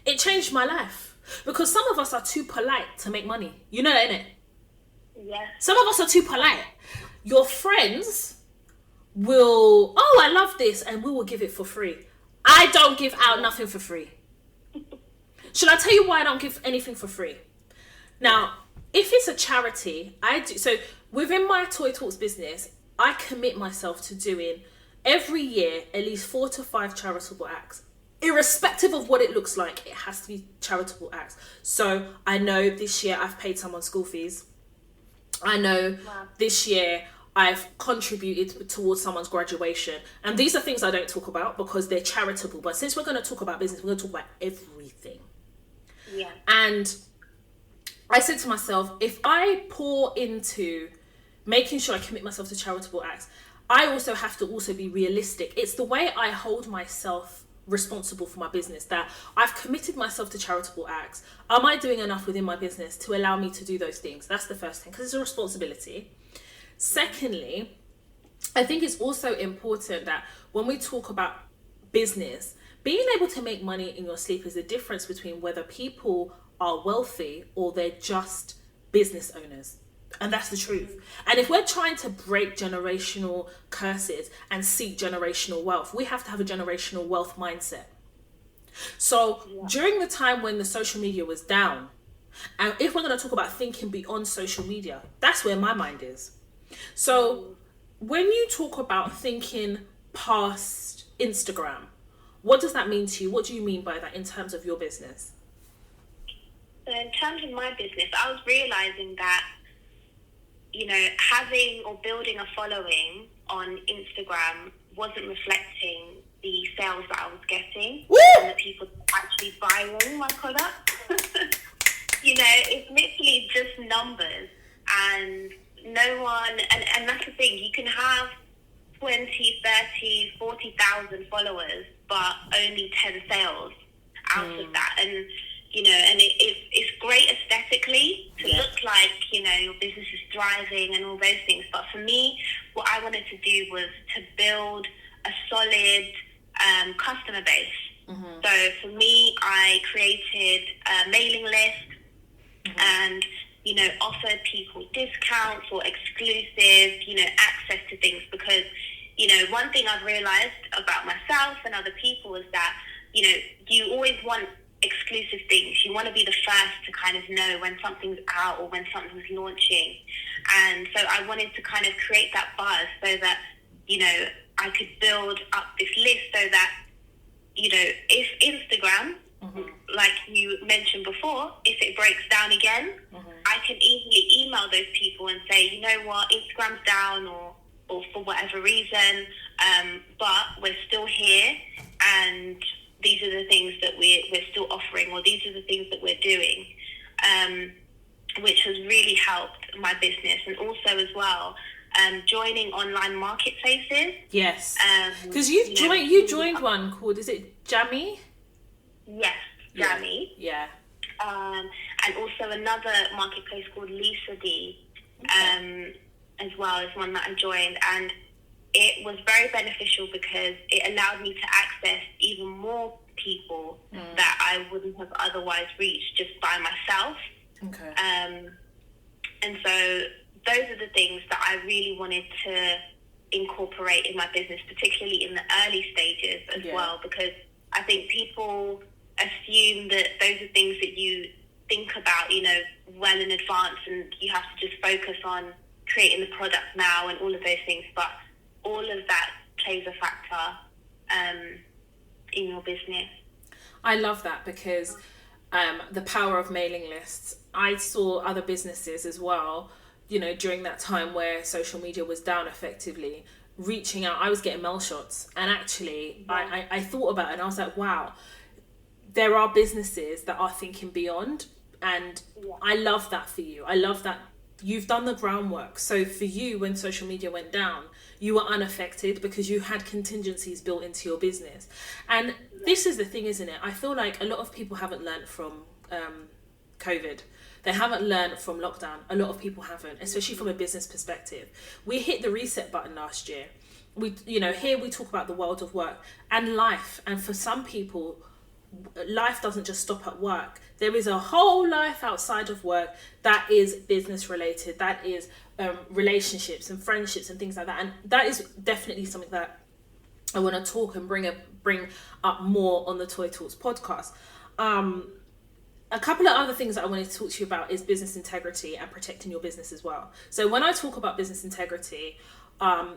It changed my life. Because some of us are too polite to make money. You know that, innit? Yeah. Some of us are too polite. Your friends will, oh, I love this, and we will give it for free. I don't give out nothing for free. Should I tell you why I don't give anything for free? Now, if it's a charity, I do. So within my Toy Talks business, I commit myself to doing every year at least 4 to 5 charitable acts. Irrespective of what it looks like, it has to be charitable acts. So I know this year I've paid someone school fees. I know this year I've contributed towards someone's graduation. And these are things I don't talk about because they're charitable. But since we're going to talk about business, we're going to talk about everything. Yeah. And I said to myself, if I pour into making sure I commit myself to charitable acts, I also have to also be realistic. It's the way I hold myself responsible for my business, that I've committed myself to charitable acts. Am I doing enough within my business to allow me to do those things? That's the first thing, because it's a responsibility. Secondly, I think it's also important that when we talk about business, being able to make money in your sleep is the difference between whether people are wealthy or they're just business owners. And that's the truth. And if we're trying to break generational curses and seek generational wealth, we have to have a generational wealth mindset. So during the time when the social media was down, and if we're going to talk about thinking beyond social media, that's where my mind is. So when you talk about thinking past Instagram, what does that mean to you? What do you mean by that in terms of your business? So in terms of my business, I was realizing that, you know, having or building a following on Instagram wasn't reflecting the sales that I was getting. Woo! And the people actually buying my product. You know, it's literally just numbers, and no one, and that's the thing, you can have 20, 30, 40,000 followers, but only 10 sales out of that. And you know, and it's great aesthetically to look like, you know, your business is thriving and all those things. But for me, what I wanted to do was to build a solid customer base. Mm-hmm. So for me, I created a mailing list and, you know, offered people discounts or exclusive, you know, access to things. Because, you know, one thing I've realized about myself and other people is that, you know, you always want exclusive things. You want to be the first to kind of know when something's out or when something's launching. And so I wanted to kind of create that buzz so that, you know, I could build up this list so that, you know, if Instagram, like you mentioned before, if it breaks down again, I can easily email those people and say, you know what, Instagram's down or for whatever reason, but we're still here, and these are the things that we're still offering, or these are the things that we're doing, which has really helped my business. And also as well, joining online marketplaces. Yes. Because you joined one called, is it Jammy? Yes, Jammy. Yeah. And also another marketplace called Lisa D, as well, as one that I joined. And it was very beneficial because it allowed me to access even more people that I wouldn't have otherwise reached just by myself. Okay. And so those are the things that I really wanted to incorporate in my business, particularly in the early stages as well, because I think people assume that those are things that you think about, well in advance, and you have to just focus on creating the product now and all of those things. But all of that plays a factor in your business. I love that, because the power of mailing lists. I saw other businesses as well, during that time where social media was down effectively, reaching out. I was getting mail shots, and actually I thought about it, and I was like, wow, there are businesses that are thinking beyond, and I love that for you. I love that you've done the groundwork. So for you, when social media went down, you were unaffected because you had contingencies built into your business. And this is the thing, isn't it? I feel like a lot of people haven't learned from COVID. They haven't learned from lockdown. A lot of people haven't, especially from a business perspective. We hit the reset button last year. Here we talk about the world of work and life. And for some people, life doesn't just stop at work. There is a whole life outside of work that is business related, that is relationships and friendships and things like that. And that is definitely something that I want to talk and bring up more on the Toy Talks podcast. A couple of other things that I wanted to talk to you about is business integrity and protecting your business as well. So when I talk about business integrity,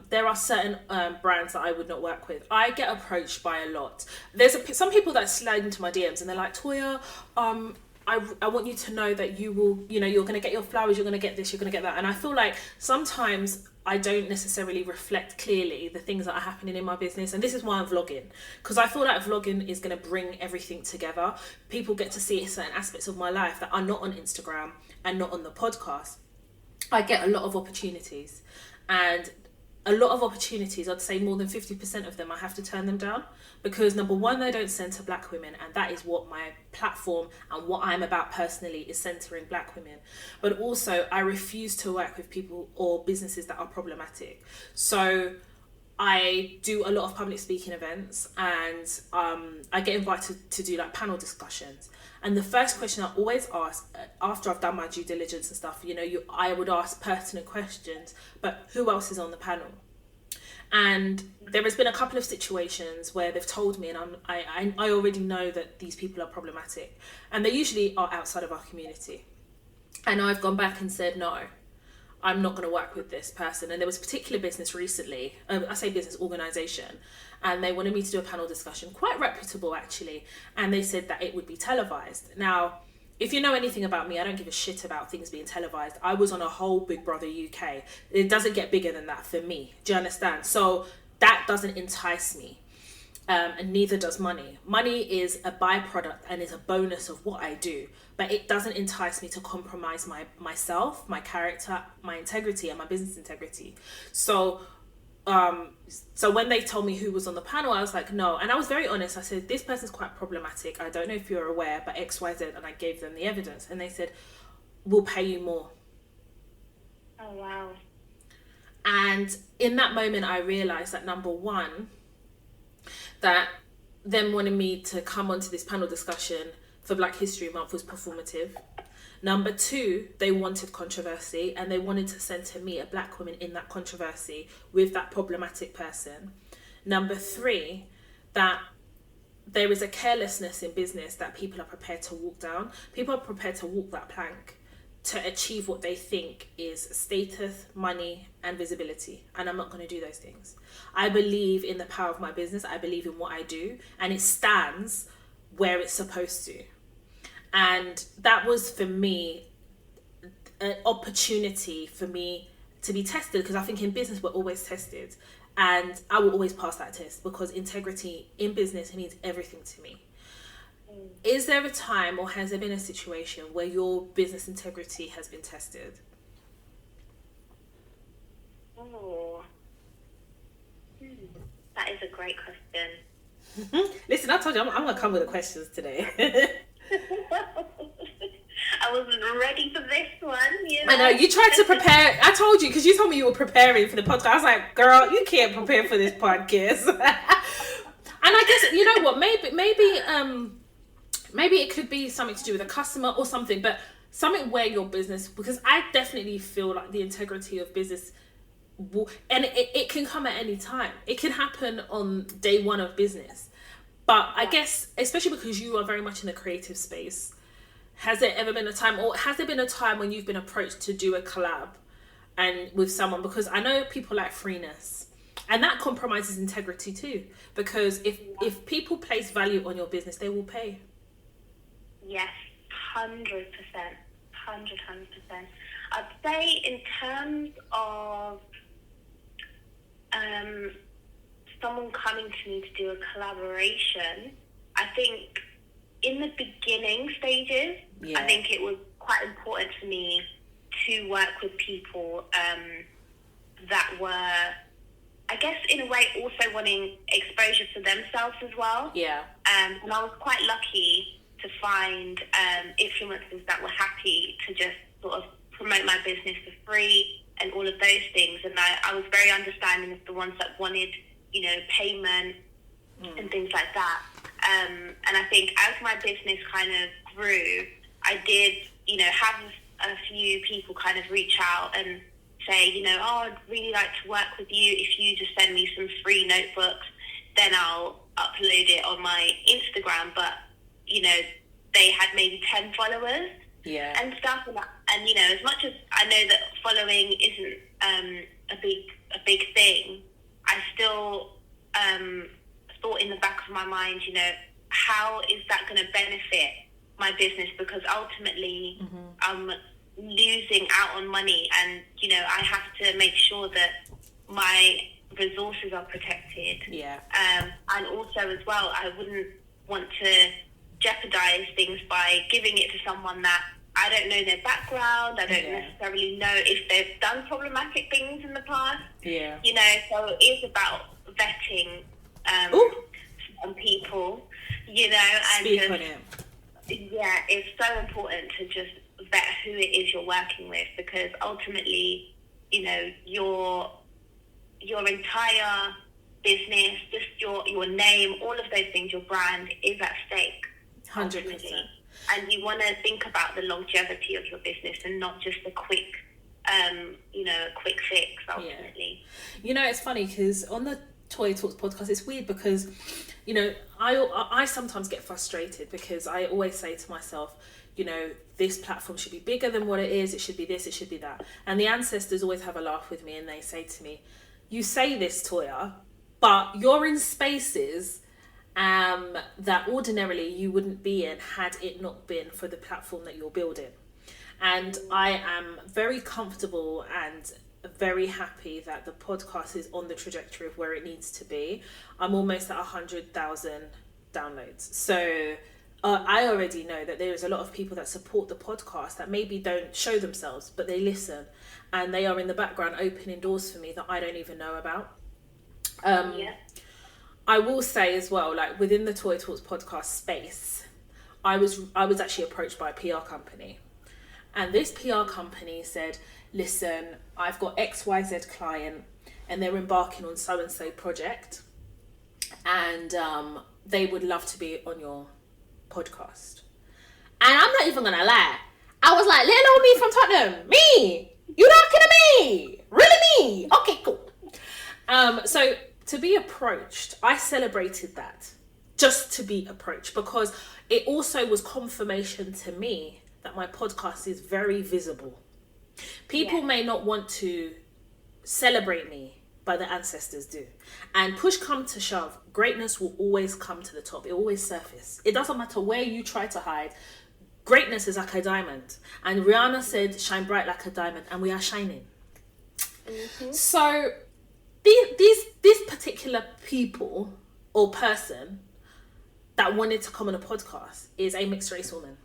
there are certain brands that I would not work with. I get approached by a lot. There's some people that slide into my DMs and they're like, Toya, I want you to know that you will, you're going to get your flowers, you're going to get this, you're going to get that. And I feel like sometimes I don't necessarily reflect clearly the things that are happening in my business. And this is why I'm vlogging, because I feel like vlogging is going to bring everything together. People get to see certain aspects of my life that are not on Instagram and not on the podcast. I get a lot of opportunities, and a lot of opportunities, I'd say more than 50% of them, I have to turn them down, because number one, they don't center Black women, and that is what my platform and what I'm about personally is centering Black women. But also, I refuse to work with people or businesses that are problematic. So I do a lot of public speaking events, and I get invited to do like panel discussions. And the first question I always ask, after I've done my due diligence and stuff, I would ask pertinent questions, but who else is on the panel? And there has been a couple of situations where they've told me, and I already know that these people are problematic, and they usually are outside of our community. And I've gone back and said, no, I'm not going to work with this person. And there was a particular business recently, I say business organisation, and they wanted me to do a panel discussion, quite reputable actually, and they said that it would be televised. Now, if you know anything about me, I don't give a shit about things being televised. I was on a whole Big Brother UK. It doesn't get bigger than that for me. Do you understand? So that doesn't entice me. And neither does money. Money is a byproduct and is a bonus of what I do, but it doesn't entice me to compromise myself, my character, my integrity, and my business integrity. So when they told me who was on the panel, I was like, no. And I was very honest. I said, this person's quite problematic. I don't know if you're aware, but X, Y, Z. And I gave them the evidence. And they said, we'll pay you more. Oh, wow. And in that moment, I realized that number one, that them wanting me to come onto this panel discussion for Black History Month was performative. Number two, they wanted controversy, and they wanted to center me, a Black woman, in that controversy with that problematic person. Number three, that there is a carelessness in business that people are prepared to walk down. People are prepared to walk that plank to achieve what they think is status, money, and visibility. And I'm not going to do those things. I believe in the power of my business. I believe in what I do, and it stands where it's supposed to. And that was, for me, an opportunity for me to be tested, because I think in business we're always tested, and I will always pass that test, because integrity in business means everything to me. Is there a time, or has there been a situation where your business integrity has been tested? Oh, that is a great question. Listen, I told you I'm going to come with the questions today. I wasn't ready for this one, I know, you tried to prepare. I told you, because you told me you were preparing for the podcast. I was like, girl, you can't prepare for this podcast. And I guess, you know what, maybe it could be something to do with a customer or something, but something where your business, because I definitely feel like the integrity of business and it can come at any time. It can happen on day one of business. But I guess, especially because you are very much in the creative space, Has there ever been a time, or has there been a time when you've been approached to do a collab and with someone? Because I know people like freeness, and that compromises integrity too. Because if people place value on your business, they will pay. Yes, 100%. 100%. I'd say in terms of someone coming to me to do a collaboration, I think in the beginning stages, I think it was quite important for me to work with people that were, I guess, in a way also wanting exposure for themselves as well. Yeah. And I was quite lucky to find influencers that were happy to just sort of promote my business for free and all of those things. And I was very understanding of the ones that wanted, you know, payment and things like that. And I think as my business kind of grew, I did, you know, have a few people kind of reach out and say, you know, oh, I'd really like to work with you. If you just send me some free notebooks, then I'll upload it on my Instagram. But, you know, they had maybe 10 followers and stuff. And, you know, as much as I know that following isn't a big thing, I still thought in the back of my mind, you know, how is that going to benefit my business? Because ultimately I'm losing out on money, and, you know, I have to make sure that my resources are protected. And also as well, I wouldn't want to jeopardize things by giving it to someone that I don't know their background. I don't necessarily know if they've done problematic things in the past. You know, so it is about vetting some people, you know, and speak on it. Yeah, it's so important to just vet who it is you're working with, because ultimately, you know, your entire business, just your name, all of those things, your brand is at stake. 100%. And you want to think about the longevity of your business and not just a quick, you know, a quick fix ultimately. You know, it's funny because on the Toya Talks podcast, it's weird because, you know, I sometimes get frustrated because I always say to myself, you know, this platform should be bigger than what it is. It should be this, it should be that. And the ancestors always have a laugh with me and they say to me, you say this, Toya, but you're in spaces that ordinarily you wouldn't be in had it not been for the platform that you're building. And I am very comfortable and very happy that the podcast is on the trajectory of where it needs to be. I'm almost at 100,000 downloads. So I already know that there is a lot of people that support the podcast that maybe don't show themselves, but they listen, and they are in the background opening doors for me that I don't even know about. I will say as well, like within the Toya Talks podcast space, I was actually approached by a PR company, and this PR company said, listen, I've got XYZ client and they're embarking on so-and-so project, and they would love to be on your podcast. And I'm not even gonna lie, I was like, little old me from Tottenham, me, you talking to me, really me? Okay, cool. So to be approached, I celebrated that, just to be approached, because it also was confirmation to me that my podcast is very visible. People may not want to celebrate me, but the ancestors do. And push come to shove, greatness will always come to the top. It will always surface. It doesn't matter where you try to hide. Greatness is like a diamond. And Rihanna said, shine bright like a diamond, and we are shining. So these particular people or person that wanted to come on a podcast is a mixed race woman.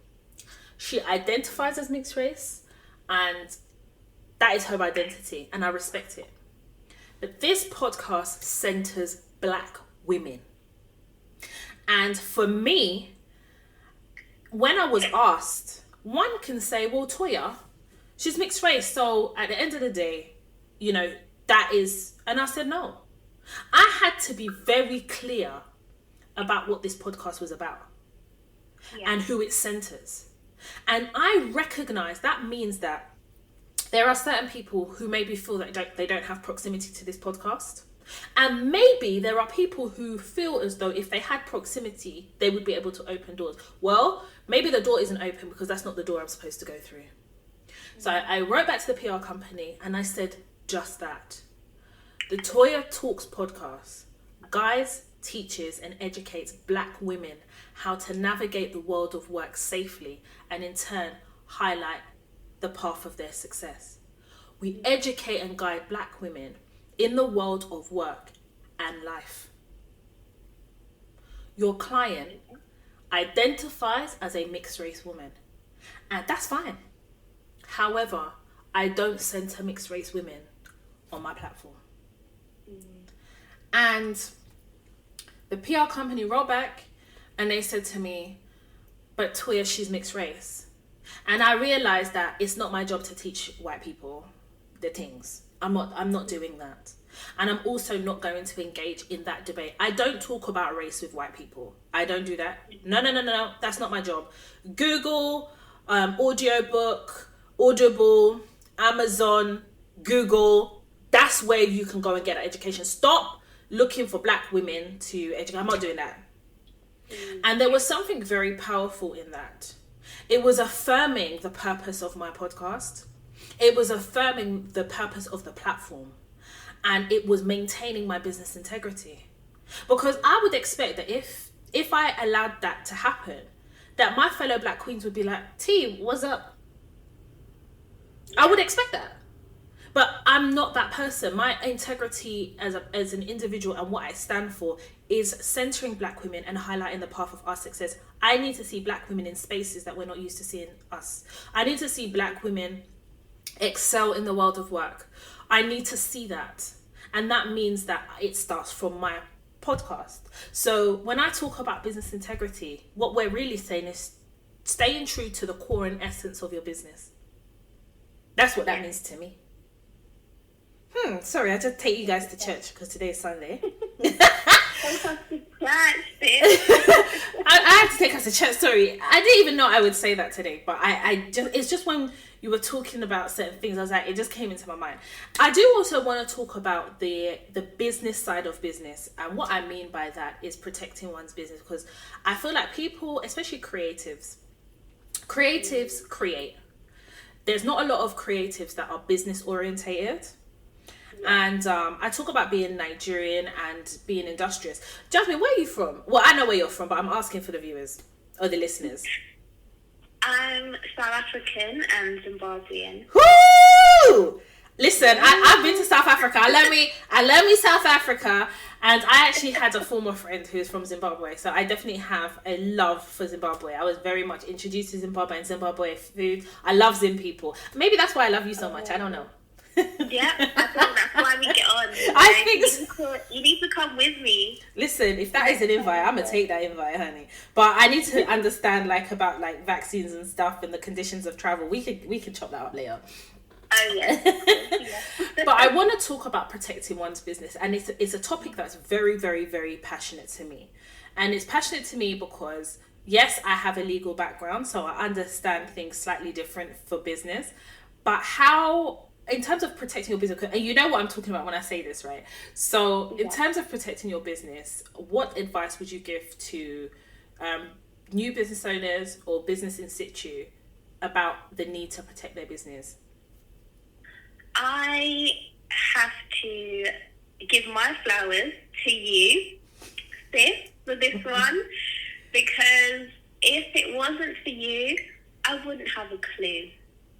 She identifies as mixed race, and that is her identity, and I respect it. But this podcast centers Black women. And for me, when I was asked, one can say, well, Toya, she's mixed race, so at the end of the day, you know, that is, and I said no. I had to be very clear about what this podcast was about and who it centers. And I recognize that means that there are certain people who maybe feel that they don't have proximity to this podcast. And maybe there are people who feel as though if they had proximity, they would be able to open doors. Well, maybe the door isn't open because that's not the door I'm supposed to go through. So I wrote back to the PR company and I said just that. The Toya Talks podcast guides, teaches and educates Black women how to navigate the world of work safely and in turn highlight the path of their success. We educate and guide Black women in the world of work and life. Your client identifies as a mixed race woman, and that's fine. However, I don't center mixed race women on my platform. And the PR company wrote back and they said to me, but Toya, she's mixed race. And I realized that it's not my job to teach white people the things. I'm not doing that. And I'm also not going to engage in that debate. I don't talk about race with white people. I don't do that. No. That's not my job. Google, audiobook, Audible, Amazon, Google. That's where you can go and get that education. Stop looking for Black women to educate. I'm not doing that. And there was something very powerful in that. It was affirming the purpose of my podcast. It was affirming the purpose of the platform. And it was maintaining my business integrity. Because I would expect that if I allowed that to happen, that my fellow Black queens would be like, T, what's up? I would expect that. But I'm not that person. My integrity as an individual and what I stand for is centering Black women and highlighting the path of our success. I need to see Black women in spaces that we're not used to seeing us. I need to see Black women excel in the world of work. I need to see that. And that means that it starts from my podcast. So when I talk about business integrity, what we're really saying is staying true to the core and essence of your business. That's what that means to me. Sorry, I just take you guys to church because today is Sunday. I had to take us to church. Sorry, I didn't even know I would say that today, but it's just when you were talking about certain things, I was like, it just came into my mind. I do also want to talk about the business side of business, and what I mean by that is protecting one's business, because I feel like people, especially creatives create. There's not a lot of creatives that are business orientated. And I talk about being Nigerian and being industrious. Jasmine, where are you from? Well, I know where you're from, but I'm asking for the viewers or the listeners. I'm South African and Zimbabwean. Woo! Listen, I've been to South Africa. I love me South Africa. And I actually had a former friend who's from Zimbabwe. So I definitely have a love for Zimbabwe. I was very much introduced to Zimbabwe and Zimbabwe food. I love Zim people. Maybe that's why I love you so much. I don't know. Yeah, I think that's why we get on. I think you need to come with me. Listen, if that is an invite, I'm gonna take that invite, honey. But I need to understand about vaccines and stuff and the conditions of travel. We could chop that up later. Oh yeah. But I want to talk about protecting one's business, and it's a topic that's very, very, very passionate to me. And it's passionate to me because yes, I have a legal background, so I understand things slightly different for business. But how, in terms of protecting your business, and you know what I'm talking about when I say this, right? So in terms of protecting your business, what advice would you give to new business owners or business in situ about the need to protect their business? I have to give my flowers to you, sis, for this one, because if it wasn't for you, I wouldn't have a clue.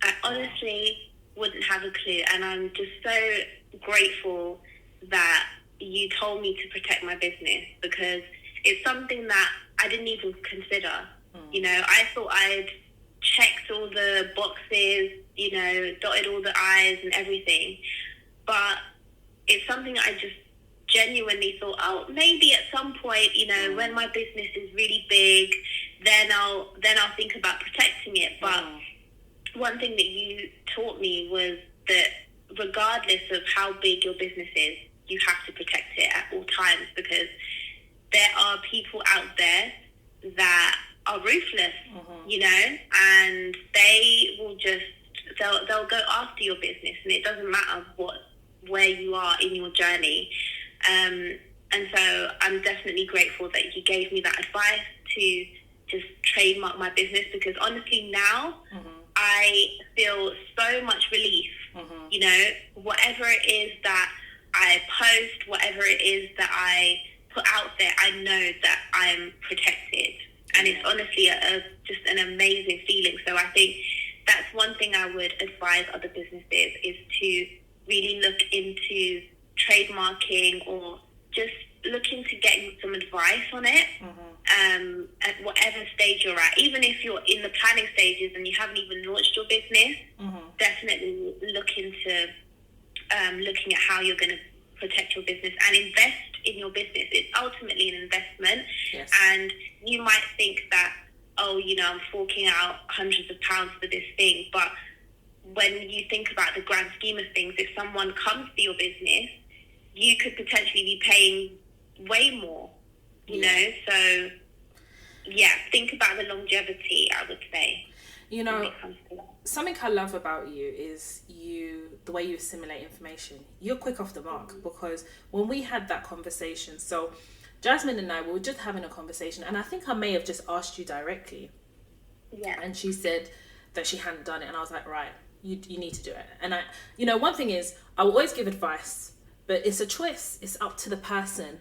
I honestly wouldn't have a clue, and I'm just so grateful that you told me to protect my business, because it's something that I didn't even consider. You know, I thought I'd checked all the boxes, you know, dotted all the I's and everything, but it's something I just genuinely thought, oh, maybe at some point, you know, when my business is really big, then I'll think about protecting it. But one thing that you taught me was that regardless of how big your business is, you have to protect it at all times, because there are people out there that are ruthless, you know, and they will just, they'll go after your business, and it doesn't matter where you are in your journey. And so I'm definitely grateful that he gave me that advice to just trademark my business, because honestly now I feel so much relief. You know, whatever it is that I post, whatever it is that I put out there, I know that I'm protected. And it's honestly just an amazing feeling. So I think that's one thing I would advise other businesses, is to really look into trademarking, or just look into getting some advice on it. At whatever stage you're at, even if you're in the planning stages and you haven't even launched your business, definitely look into looking at how you're going to protect your business and invest in your business. It's ultimately an investment. Yes. And you might think that, oh, you know, I'm forking out hundreds of pounds for this thing, but when you think about the grand scheme of things, if someone comes to your business, you could potentially be paying way more, you know. So yeah, think about the longevity, I would say. You know, something I love about you is the way you assimilate information. You're quick off the mark, because when we had that conversation, so Jasmine and I, we were just having a conversation, and I think I may have just asked you directly. Yeah. And she said that she hadn't done it, and I was like, right, you need to do it. And I, you know, one thing is, I will always give advice, but it's a choice. It's up to the person.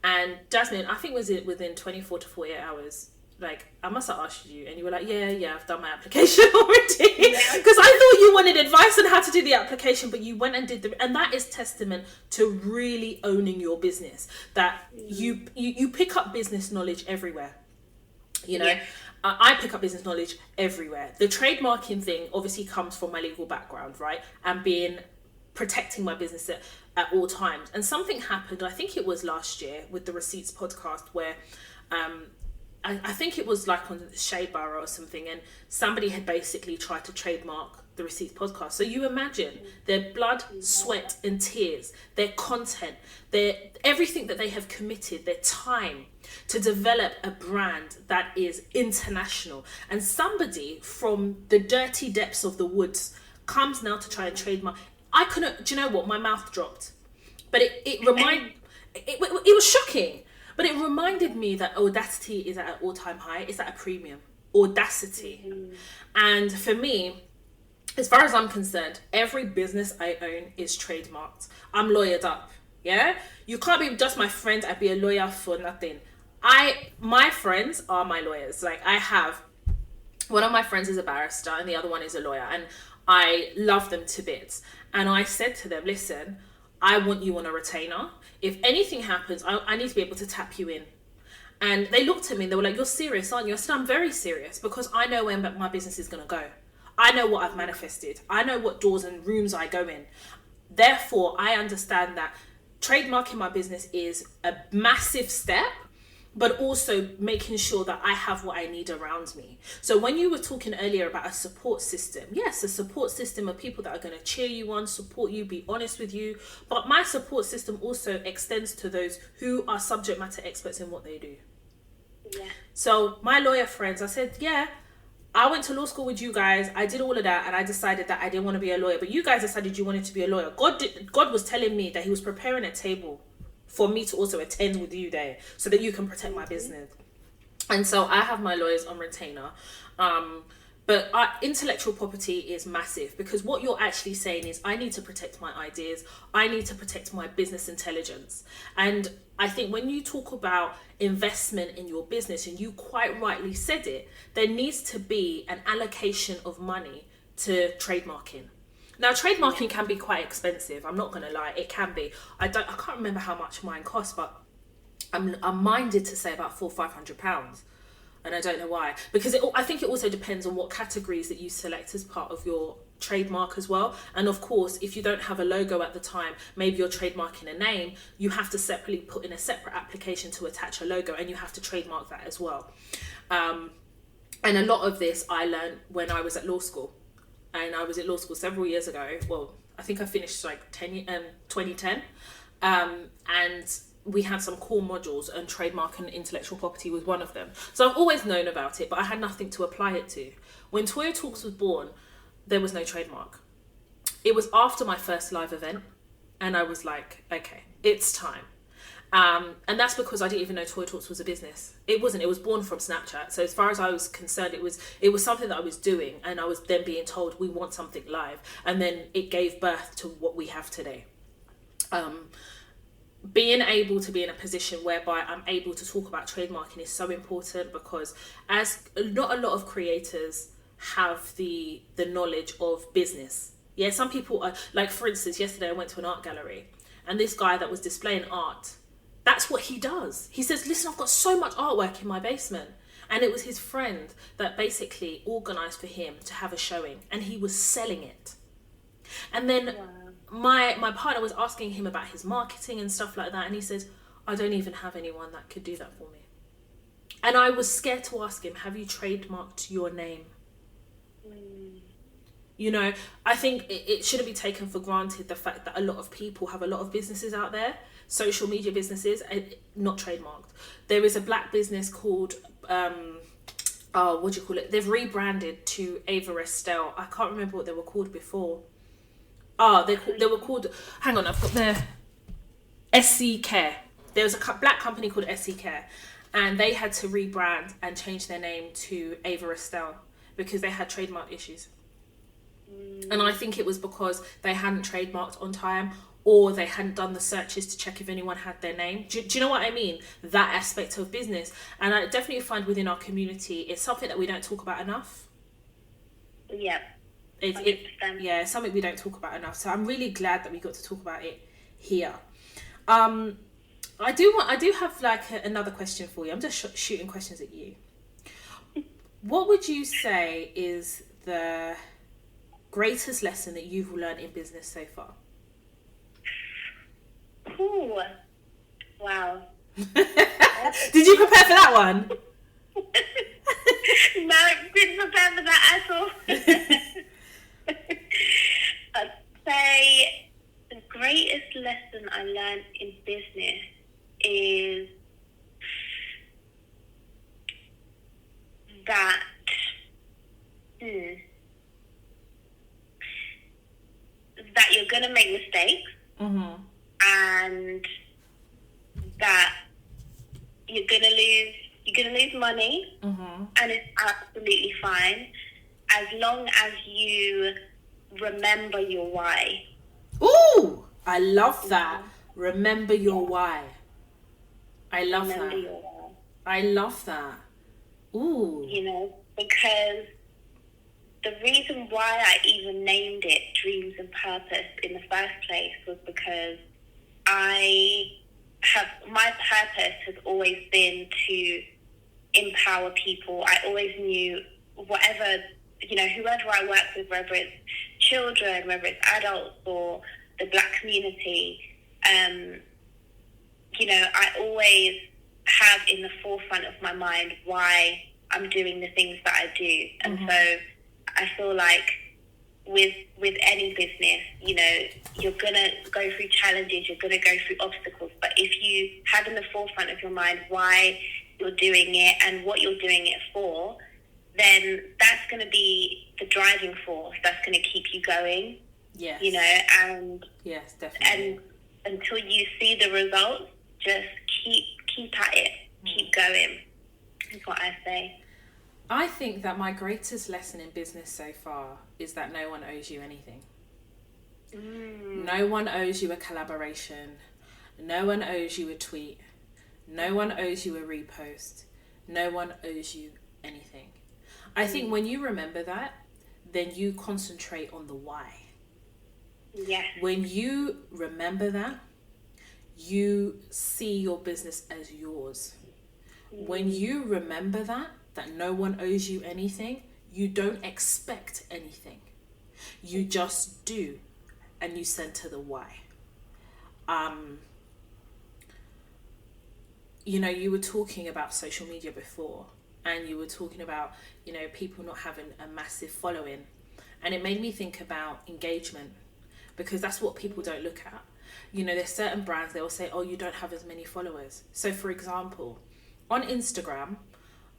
And Jasmine, I think was it within 24 to 48 hours, like, I must have asked you, and you were like, yeah, I've done my application already. Because I thought you wanted advice on how to do the application, but you went and did and that is testament to really owning your business, that you pick up business knowledge everywhere. You know, I pick up business knowledge everywhere. The trademarking thing obviously comes from my legal background, right? And protecting my business at all times. And something happened, I think it was last year, with the Receipts podcast, where I think it was like on Shade Bar or something, and somebody had basically tried to trademark the Receipts podcast. So you imagine their blood, sweat and tears, their content, everything that they have committed, their time to develop a brand that is international. And somebody from the dirty depths of the woods comes now to try and trademark. I couldn't, do you know what? My mouth dropped. But it was shocking. But it reminded me that audacity is at an all-time high. It's at a premium. Audacity. And for me, as far as I'm concerned, every business I own is trademarked. I'm lawyered up. Yeah? You can't be just my friend and be a lawyer for nothing. My friends are my lawyers. Like, I have, one of my friends is a barrister and the other one is a lawyer. And I love them to bits. And I said to them, listen, I want you on a retainer. If anything happens, I need to be able to tap you in. And they looked at me and they were like, you're serious, aren't you? I said, I'm very serious, because I know where my business is going to go. I know what I've manifested. I know what doors and rooms I go in. Therefore, I understand that trademarking my business is a massive step, but also making sure that I have what I need around me. So when you were talking earlier about a support system, yes, a support system of people that are going to cheer you on, support you, be honest with you. But my support system also extends to those who are subject matter experts in what they do. Yeah. So my lawyer friends, I said, yeah, I went to law school with you guys. I did all of that, and I decided that I didn't want to be a lawyer. But you guys decided you wanted to be a lawyer. God was telling me that he was preparing a table for me to also attend with you there, so that you can protect my business. And so I have my lawyers on retainer. But intellectual property is massive, because what you're actually saying is, I need to protect my ideas. I need to protect my business intelligence. And I think when you talk about investment in your business, and you quite rightly said it, there needs to be an allocation of money to trademarking. Now, trademarking can be quite expensive. I'm not going to lie, it can be. I can't remember how much mine cost, but I'm minded to say about £400-500, and I don't know why. Because I think it also depends on what categories that you select as part of your trademark as well. And of course, if you don't have a logo at the time, maybe you're trademarking a name, you have to separately put in a separate application to attach a logo, and you have to trademark that as well. And a lot of this I learned when I was at law school. And I was at law school several years ago. Well, I think I finished like 2010. And we had some core modules, and trademark and intellectual property was one of them. So I've always known about it, but I had nothing to apply it to. When Toya Talks was born, there was no trademark. It was after my first live event, and I was like, okay, it's time. And that's because I didn't even know Toy Talks was a business. It wasn't. It was born from Snapchat. So as far as I was concerned, it was something that I was doing, and I was then being told we want something live, and then it gave birth to what we have today. Being able to be in a position whereby I'm able to talk about trademarking is so important, because as not a lot of creators have the knowledge of business. Yeah, some people are, like, for instance, yesterday I went to an art gallery, and this guy that was displaying art, that's what he does. He says, listen, I've got so much artwork in my basement. And it was his friend that basically organised for him to have a showing, and he was selling it. And then my partner was asking him about his marketing and stuff like that, and he says, I don't even have anyone that could do that for me. And I was scared to ask him, have you trademarked your name? You know, I think it shouldn't be taken for granted the fact that a lot of people have a lot of businesses out there, social media businesses, not trademarked. There is a black business called, what do you call it? They've rebranded to Ava Estelle. I can't remember what they were called before. They were called, hang on, I've got their SC Care. There was a black company called SC Care, and they had to rebrand and change their name to Ava Estelle because they had trademark issues. And I think it was because they hadn't trademarked on time, or they hadn't done the searches to check if anyone had their name. Do you know what I mean? That aspect of business. And I definitely find within our community, it's something that we don't talk about enough. Yeah. It's something we don't talk about enough. So I'm really glad that we got to talk about it here. I do have like another question for you. I'm just shooting questions at you. What would you say is the greatest lesson that you've learned in business so far? Ooh, wow. Did you prepare for that one? No, didn't prepare for that at all. I'd say the greatest lesson I learned in business is that that you're going to make mistakes, and that you're going to lose money, and it's absolutely fine as long as you remember your why. Ooh, I love that. Remember your why. I love that. Your why. I love that. Ooh. You know, because the reason why I even named it Dreams and Purpose in the first place was because my purpose has always been to empower people. I always knew whoever I work with, whether it's children, whether it's adults or the black community, I always have in the forefront of my mind why I'm doing the things that I do. And so I feel like with any business, you're going to go through challenges, you're going to go through obstacles. But if you have in the forefront of your mind why you're doing it and what you're doing it for, then that's going to be the driving force that's going to keep you going. Yes. And yes, definitely. And until you see the results, just keep at it, keep going. That's what I say. I think that my greatest lesson in business so far is that no one owes you anything. No one owes you a collaboration. No one owes you a tweet. No one owes you a repost. No one owes you anything. I think when you remember that, then you concentrate on the why. Yes. When you remember that, you see your business as yours. When you remember that no one owes you anything, you don't expect anything. You just do, and you center the why. You were talking about social media before, and you were talking about, people not having a massive following. And it made me think about engagement, because that's what people don't look at. There's certain brands, they will say, oh, you don't have as many followers. So for example, on Instagram,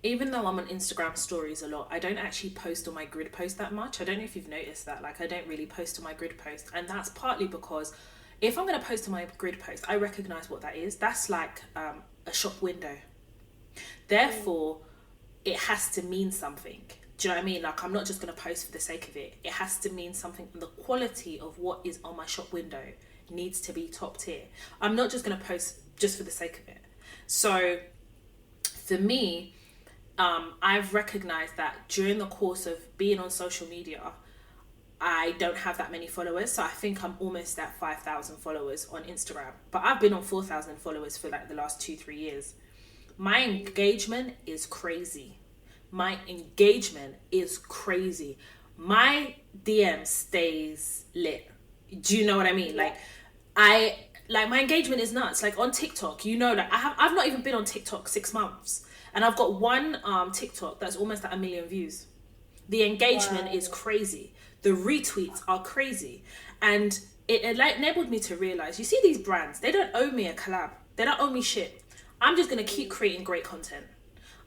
even though I'm on Instagram stories a lot, I don't actually post on my grid post that much. I don't know if you've noticed that. Like, I don't really post on my grid post. And that's partly because if I'm going to post to my grid post, I recognize what that is. That's like a shop window. Therefore, it has to mean something. Do you know what I mean? Like, I'm not just going to post for the sake of it. It has to mean something. And the quality of what is on my shop window needs to be top tier. I'm not just going to post just for the sake of it. So for me, I've recognized that during the course of being on social media, I don't have that many followers. So I think I'm almost at 5,000 followers on Instagram. But I've been on 4,000 followers for like the last 2-3 years. My engagement is crazy. My DM stays lit. Do you know what I mean? Like, my engagement is nuts. Like on TikTok, you know, like I've not even been on TikTok 6 months, and I've got one TikTok that's almost at 1 million views. The engagement is crazy. The retweets are crazy, and it like enabled me to realize, you see these brands, they don't owe me a collab. They don't owe me shit. I'm just gonna keep creating great content.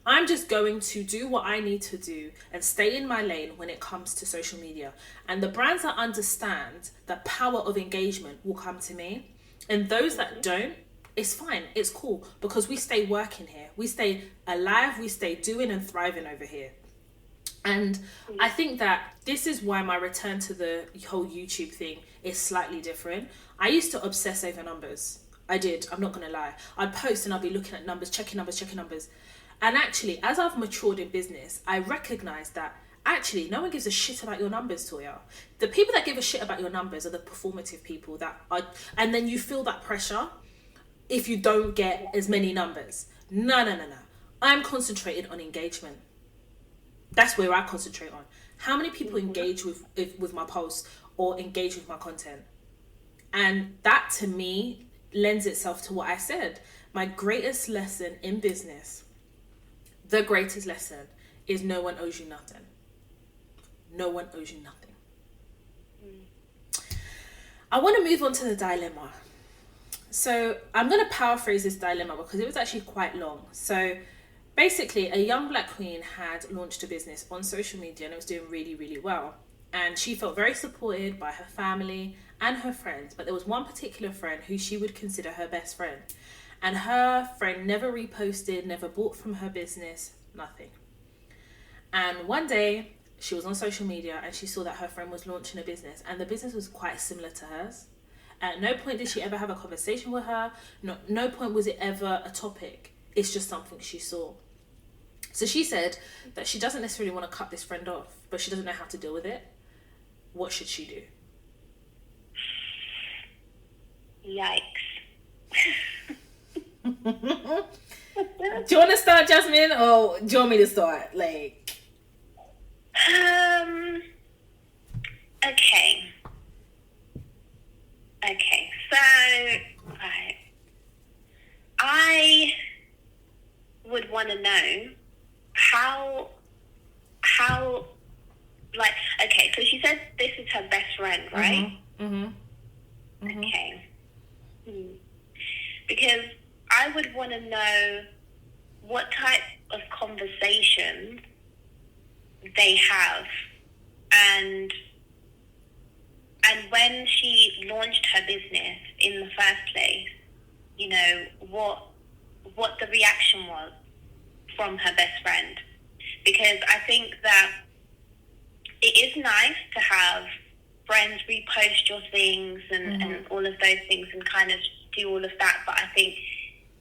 I'm just going to do what I need to do and stay in my lane when it comes to social media. And the brands that understand the power of engagement will come to me. And those that don't, it's fine. It's cool, because we stay working here. We stay alive. We stay doing and thriving over here. And I think that this is why my return to the whole YouTube thing is slightly different. I used to obsess over numbers. I did. I'm not going to lie. I'd post and I'd be looking at numbers, checking numbers. And actually, as I've matured in business, I recognize that actually no one gives a shit about your numbers, Toya. The people that give a shit about your numbers are the performative people that are, and then you feel that pressure if you don't get as many numbers. No. I'm concentrated on engagement. That's where I concentrate on. How many people engage with my posts or engage with my content? And that to me lends itself to what I said. My greatest lesson in business, the greatest lesson, is no one owes you nothing. No one owes you nothing. I want to move on to the dilemma. So I'm going to paraphrase this dilemma because it was actually quite long. So basically, a young black queen had launched a business on social media and it was doing really, really well. And she felt very supported by her family and her friends. But there was one particular friend who she would consider her best friend. And her friend never reposted, never bought from her business, nothing. And one day, she was on social media and she saw that her friend was launching a business. And the business was quite similar to hers. At no point did she ever have a conversation with her. No point was it ever a topic. It's just something she saw. So she said that she doesn't necessarily want to cut this friend off, but she doesn't know how to deal with it. What should she do? Yikes. Do you want to start, Jasmine, or do you want me to start? Like, Okay. So, right. I would want to know how, like, okay, so she said this is her best friend, right? Okay. Because I would want to know what type of conversations they have, and when she launched her business in the first place, you know, what the reaction was from her best friend. Because I think that it is nice to have friends repost your things and all of those things and kind of do all of that, but I think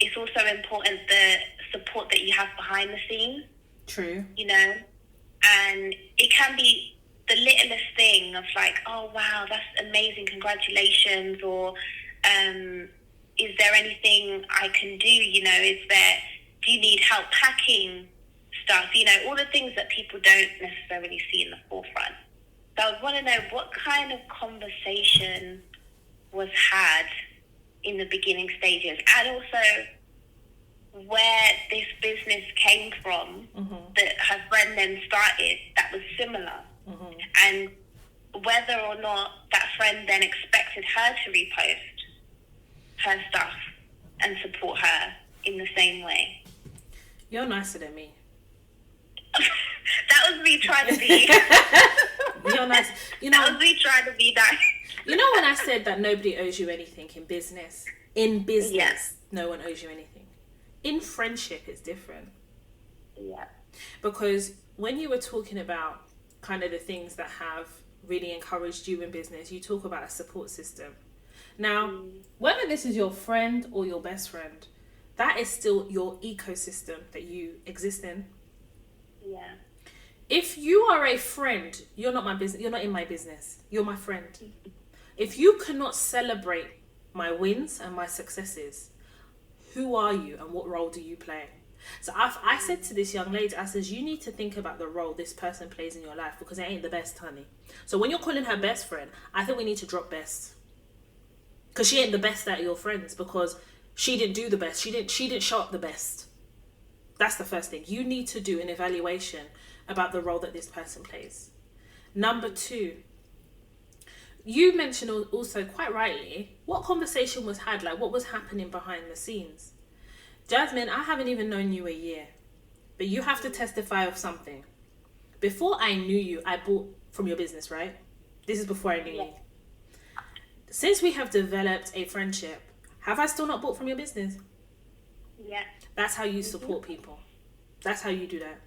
it's also important the support that you have behind the scenes. True. You know, and it can be the littlest thing of like, oh wow, that's amazing, congratulations, or is there anything I can do? You know, do you need help packing stuff? You know, all the things that people don't necessarily see in the forefront. So I would want to know what kind of conversation was had in the beginning stages, and also where this business came from that her friend then started that was similar, and whether or not that friend then expected her to repost her stuff and support her in the same way. You're nicer than me. That was me trying to be. You're nice. You know, that was me trying to be nice. You know when I said that nobody owes you anything in business? In business, Yes. no one owes you anything. In friendship, it's different. Yeah. Because when you were talking about kind of the things that have really encouraged you in business, you talk about a support system. Now, whether this is your friend or your best friend, that is still your ecosystem that you exist in. Yeah. If you are a friend, you're not my business. You're not in my business. You're my friend. If you cannot celebrate my wins and my successes, who are you and what role do you play? So I said to this young lady, I says, you need to think about the role this person plays in your life, because it ain't the best, honey. So when you're calling her best friend, I think we need to drop best. Because she ain't the best out of your friends, because she didn't do the best. She didn't show up the best. That's the first thing. You need to do an evaluation about the role that this person plays. Number 2, you mentioned also quite rightly what conversation was had, like what was happening behind the scenes. Jasmine, I haven't even known you a year, but you have to testify of something. Before I knew you, I bought from your business, right? This is before I knew you. Since we have developed a friendship, have I still not bought from your business? Yeah. That's how you support people. That's how you do that.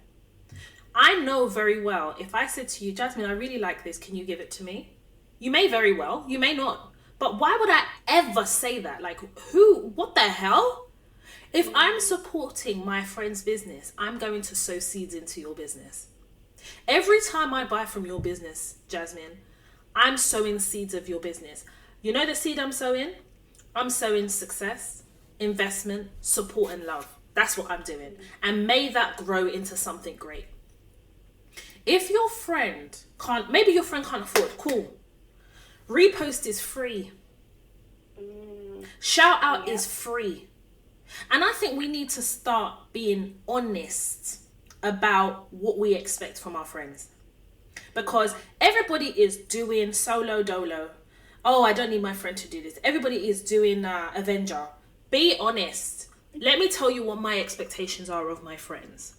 I know very well, if I said to you, Jasmine, I really like this, can you give it to me? You may very well, you may not. But why would I ever say that? Like, what the hell? If I'm supporting my friend's business, I'm going to sow seeds into your business. Every time I buy from your business, Jasmine, I'm sowing seeds of your business. You know the seed I'm sowing? I'm sowing success, investment, support, and love. That's what I'm doing. And may that grow into something great. If your friend can't, maybe your friend can't afford, cool. Repost is free. Shout out is free. And I think we need to start being honest about what we expect from our friends. Because everybody is doing solo dolo. Oh, I don't need my friend to do this. Everybody is doing Avenger. Be honest. Let me tell you what my expectations are of my friends.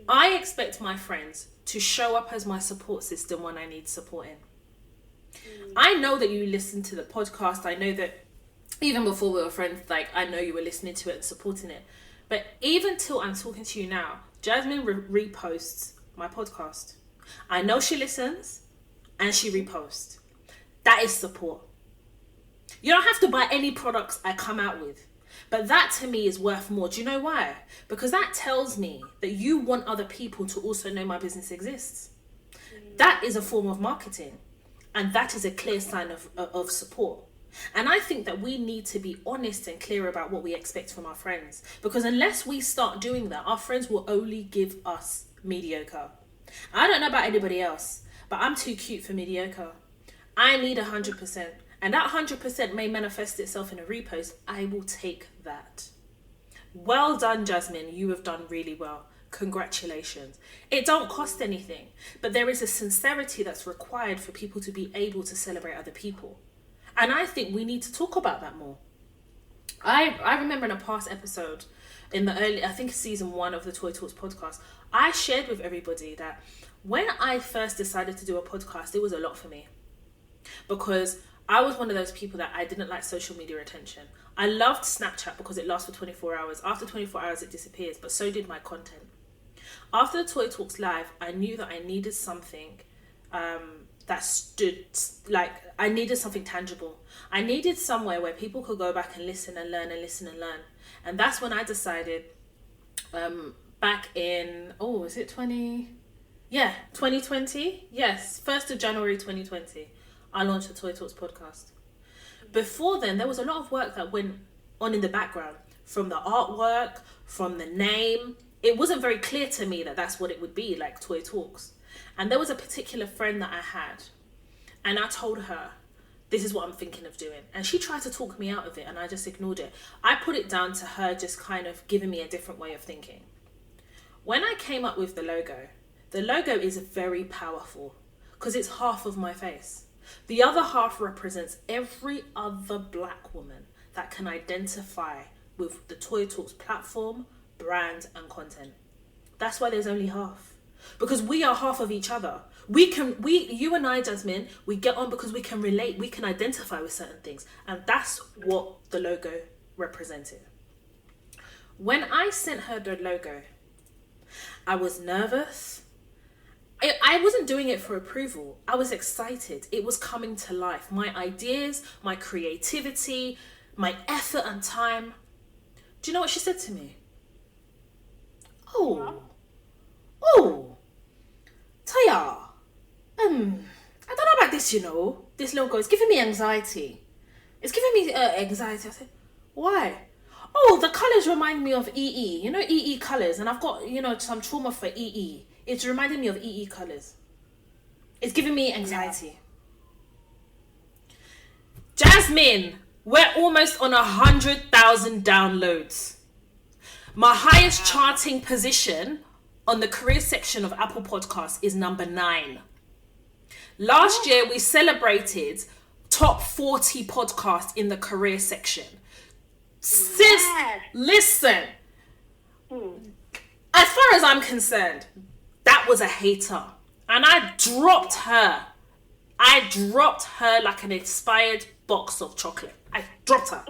I expect my friends to show up as my support system when I need supporting. I know that you listen to the podcast. I know that even before we were friends, like, I know you were listening to it and supporting it. But even till I'm talking to you now, Jasmine reposts my podcast. I know she listens and she reposts. That is support. You don't have to buy any products I come out with. But that to me is worth more. Do you know why? Because that tells me that you want other people to also know my business exists. That is a form of marketing. And that is a clear sign of support. And I think that we need to be honest and clear about what we expect from our friends. Because unless we start doing that, our friends will only give us mediocre. I don't know about anybody else, but I'm too cute for mediocre. I need 100%. And that 100% may manifest itself in a repost. I will take that. Well done, Jasmine. You have done really well. Congratulations. It don't cost anything, but there is a sincerity that's required for people to be able to celebrate other people. And I think we need to talk about that more. I remember in a past episode, in the early, I think season 1 of the Toy Talks podcast, I shared with everybody that when I first decided to do a podcast, it was a lot for me. Because I was one of those people that I didn't like social media attention. I loved Snapchat because it lasts for 24 hours. After 24 hours, it disappears, but so did my content. After the Toy Talks Live, I knew that I needed something that stood, like, I needed something tangible. I needed somewhere where people could go back and listen and learn and listen and learn. And that's when I decided, back in, is it 2020? Yes, 1st of January 2020, I launched the Toy Talks podcast. Before then, there was a lot of work that went on in the background, from the artwork, from the name. It wasn't very clear to me that that's what it would be, like Toy Talks. And there was a particular friend that I had, and I told her, this is what I'm thinking of doing. And she tried to talk me out of it, and I just ignored it. I put it down to her just kind of giving me a different way of thinking. When I came up with the logo is very powerful because it's half of my face. The other half represents every other black woman that can identify with the Toy Talks platform, brand, and content. That's why there's only half. Because we are half of each other. You and I, Jasmine, we get on because we can relate, we can identify with certain things. And that's what the logo represented. When I sent her the logo, I was nervous. I wasn't doing it for approval. I was excited. It was coming to life. My ideas, my creativity, my effort and time. Do you know what she said to me? Oh, Toya, I don't know about this, This logo is giving me anxiety. It's giving me anxiety. I said, why? Oh, the colours remind me of EE. EE colours. And I've got, some trauma for EE. It's reminding me of EE colours. It's giving me anxiety. Yeah. Jasmine, we're almost on 100,000 downloads. My highest charting position on the career section of Apple Podcasts is number 9. Last year, we celebrated top 40 podcasts in the career section. Sis, listen. As far as I'm concerned, that was a hater. And I dropped her. Like an expired box of chocolate. I dropped her.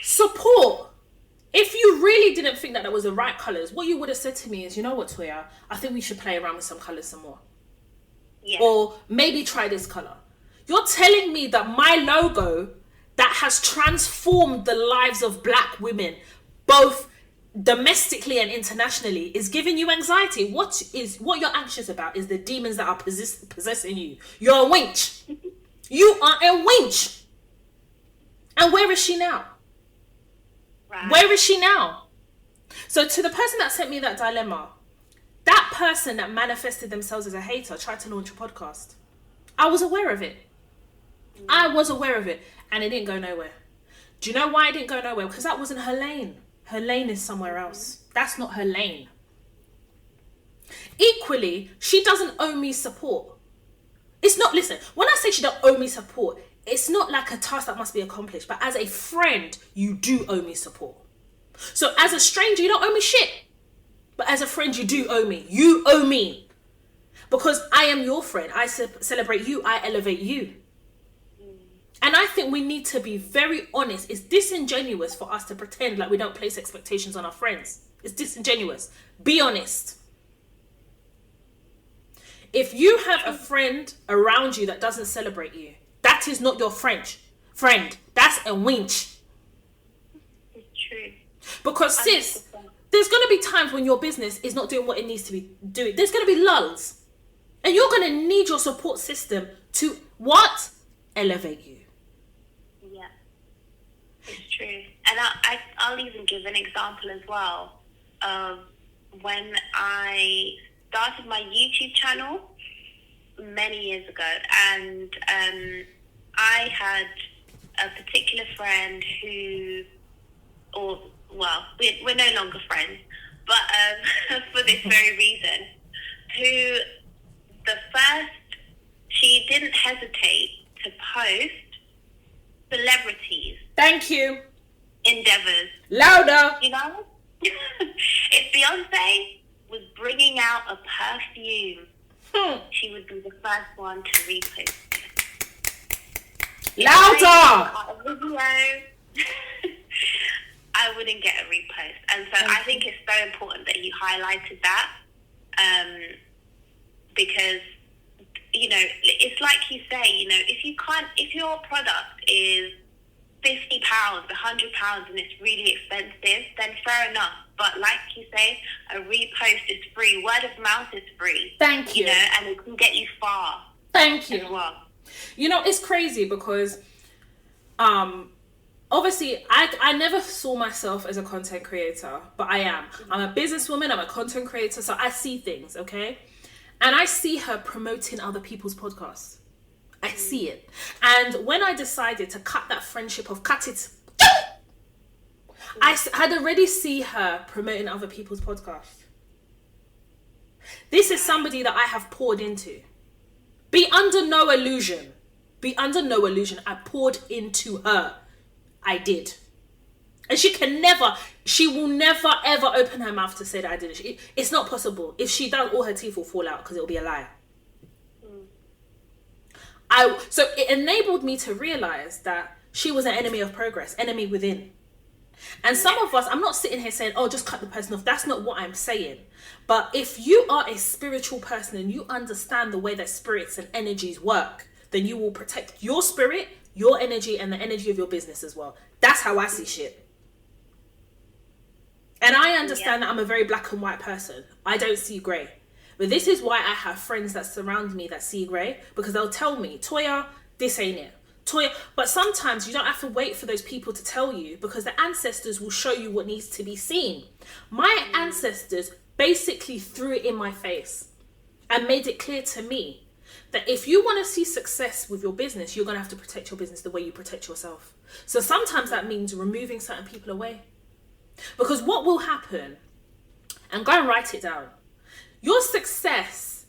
Support. If you really didn't think that was the right colours, what you would have said to me is, you know what, Toya, I think we should play around with some colours some more. Yeah. Or maybe try this colour. You're telling me that my logo that has transformed the lives of black women, both domestically and internationally, is giving you anxiety. What you're anxious about is the demons that are possessing you. You're a winch. You are a winch. And where is she now? Right. Where is she now? So to the person that sent me that dilemma, that person that manifested themselves as a hater tried to launch a podcast. I was aware of it. And it didn't go nowhere. Do you know why it didn't go nowhere? Because that wasn't her lane. Her lane is somewhere else. That's not her lane. Equally, she doesn't owe me support. Listen, when I say she don't owe me support, it's not like a task that must be accomplished. But as a friend, you do owe me support. So as a stranger, you don't owe me shit. But as a friend, you do owe me. You owe me. Because I am your friend. I celebrate you. I elevate you. And I think we need to be very honest. It's disingenuous for us to pretend like we don't place expectations on our friends. It's disingenuous. Be honest. If you have a friend around you that doesn't celebrate you, that is not your friend. That's a winch. It's true. Because sis, there's going to be times when your business is not doing what it needs to be doing. There's going to be lulls. And you're going to need your support system to what? Elevate you. Yeah, it's true. And I'll even give an example as well of when I started my YouTube channel many years ago. And I had a particular friend we're no longer friends, but for this very reason, she didn't hesitate to post celebrities. Thank you. Endeavors. Louder. If Beyonce was bringing out a perfume, she would be the first one to repost it. Louder. I wouldn't get a repost. And so I think it's so important that you highlighted that, because, it's like you say, if your product is £50, £100 and it's really expensive, then fair enough. But like you say, a repost is free. Word of mouth is free. Thank you. And it can get you far. Thank you. As well. It's crazy because obviously I never saw myself as a content creator, but I am. I'm a businesswoman, I'm a content creator, so I see things, okay? And I see her promoting other people's podcasts. I see it. And when I decided to cut that friendship I'd already see her promoting other people's podcasts. This is somebody that I have poured into. Be under no illusion. I poured into her. I did. And she will never ever open her mouth to say that I did it. It's not possible. If she does, all her teeth will fall out because it'll be a lie. So it enabled me to realize that she was an enemy of progress, enemy within. And some of us, I'm not sitting here saying, oh, just cut the person off. That's not what I'm saying. But if you are a spiritual person and you understand the way that spirits and energies work, then you will protect your spirit, your energy, and the energy of your business as well. That's how I see shit. And I understand that I'm a very black and white person. I don't see grey. But this is why I have friends that surround me that see grey, because they'll tell me, Toya, this ain't it. Toya, but sometimes you don't have to wait for those people to tell you, because the ancestors will show you what needs to be seen. My ancestors basically threw it in my face and made it clear to me that if you want to see success with your business, you're going to have to protect your business the way you protect yourself. So sometimes that means removing certain people away. Because what will happen, and go and write it down, your success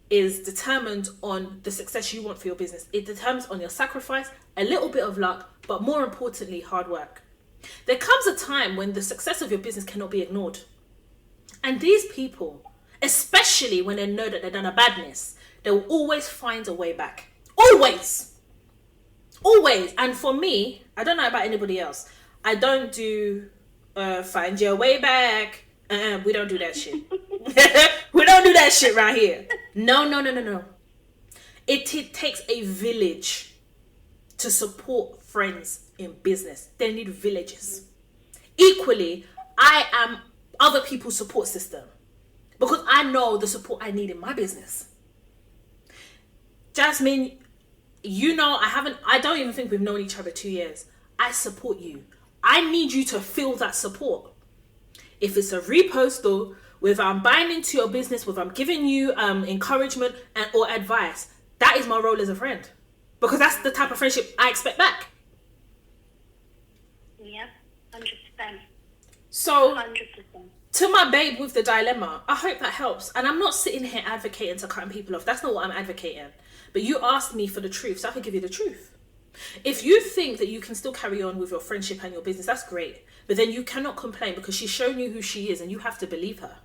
is determined on the success you want for your business. It determines on your sacrifice, a little bit of luck, but more importantly, hard work. There comes a time when the success of your business cannot be ignored. And these people, especially when they know that they've done a badness, they will always find a way back. Always. Always. And for me, I don't know about anybody else, I don't do find your way back. We don't do that shit. We don't do that shit right here. No. It takes a village to support friends in business. They need villages. Equally, I am other people's support system, because I know the support I need in my business. Jasmine, you know, I don't even think we've known each other 2 years. I support you. I need you to feel that support. If it's a repost though, whether I'm buying into your business, whether I'm giving you encouragement or advice, that is my role as a friend. Because that's the type of friendship I expect back. Yeah, 100%. So, 100%. To my babe with the dilemma, I hope that helps. And I'm not sitting here advocating to cutting people off. That's not what I'm advocating. But you asked me for the truth, so I can give you the truth. If you think that you can still carry on with your friendship and your business, that's great. But then you cannot complain, because she's shown you who she is and you have to believe her.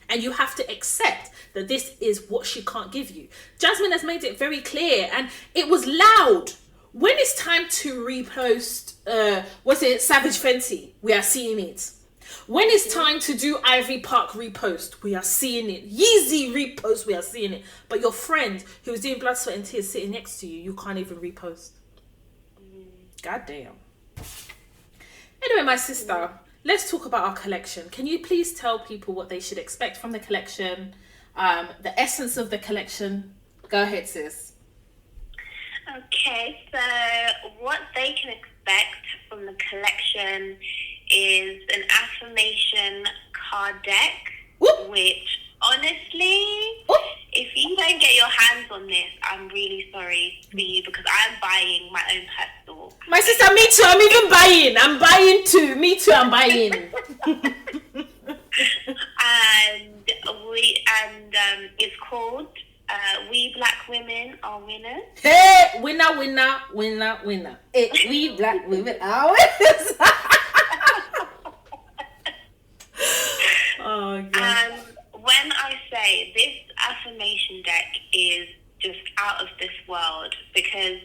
And you have to accept that this is what she can't give you. Jasmine has made it very clear, and it was loud. When it's time to repost, Savage Fenty, we are seeing it. When it's time to do Ivy Park repost, we are seeing it. Yeezy repost, we are seeing it. But your friend who's doing blood, sweat and tears sitting next to you, you can't even repost. God damn. Anyway, my sister, let's talk about our collection. Can you please tell people what they should expect from the collection, the essence of the collection? Go ahead, sis. Okay, so what they can expect from the collection is an affirmation card deck, which honestly, if you don't get your hands on this, I'm really sorry for you, because I'm buying my own personal. My sister, me too. I'm even buying. I'm buying too. Me too. I'm buying. and it's called We Black Women Are Winners. Hey, winner, winner, winner, winner. Hey, we black women are winners. Oh, God. And when I say this affirmation deck is just out of this world, because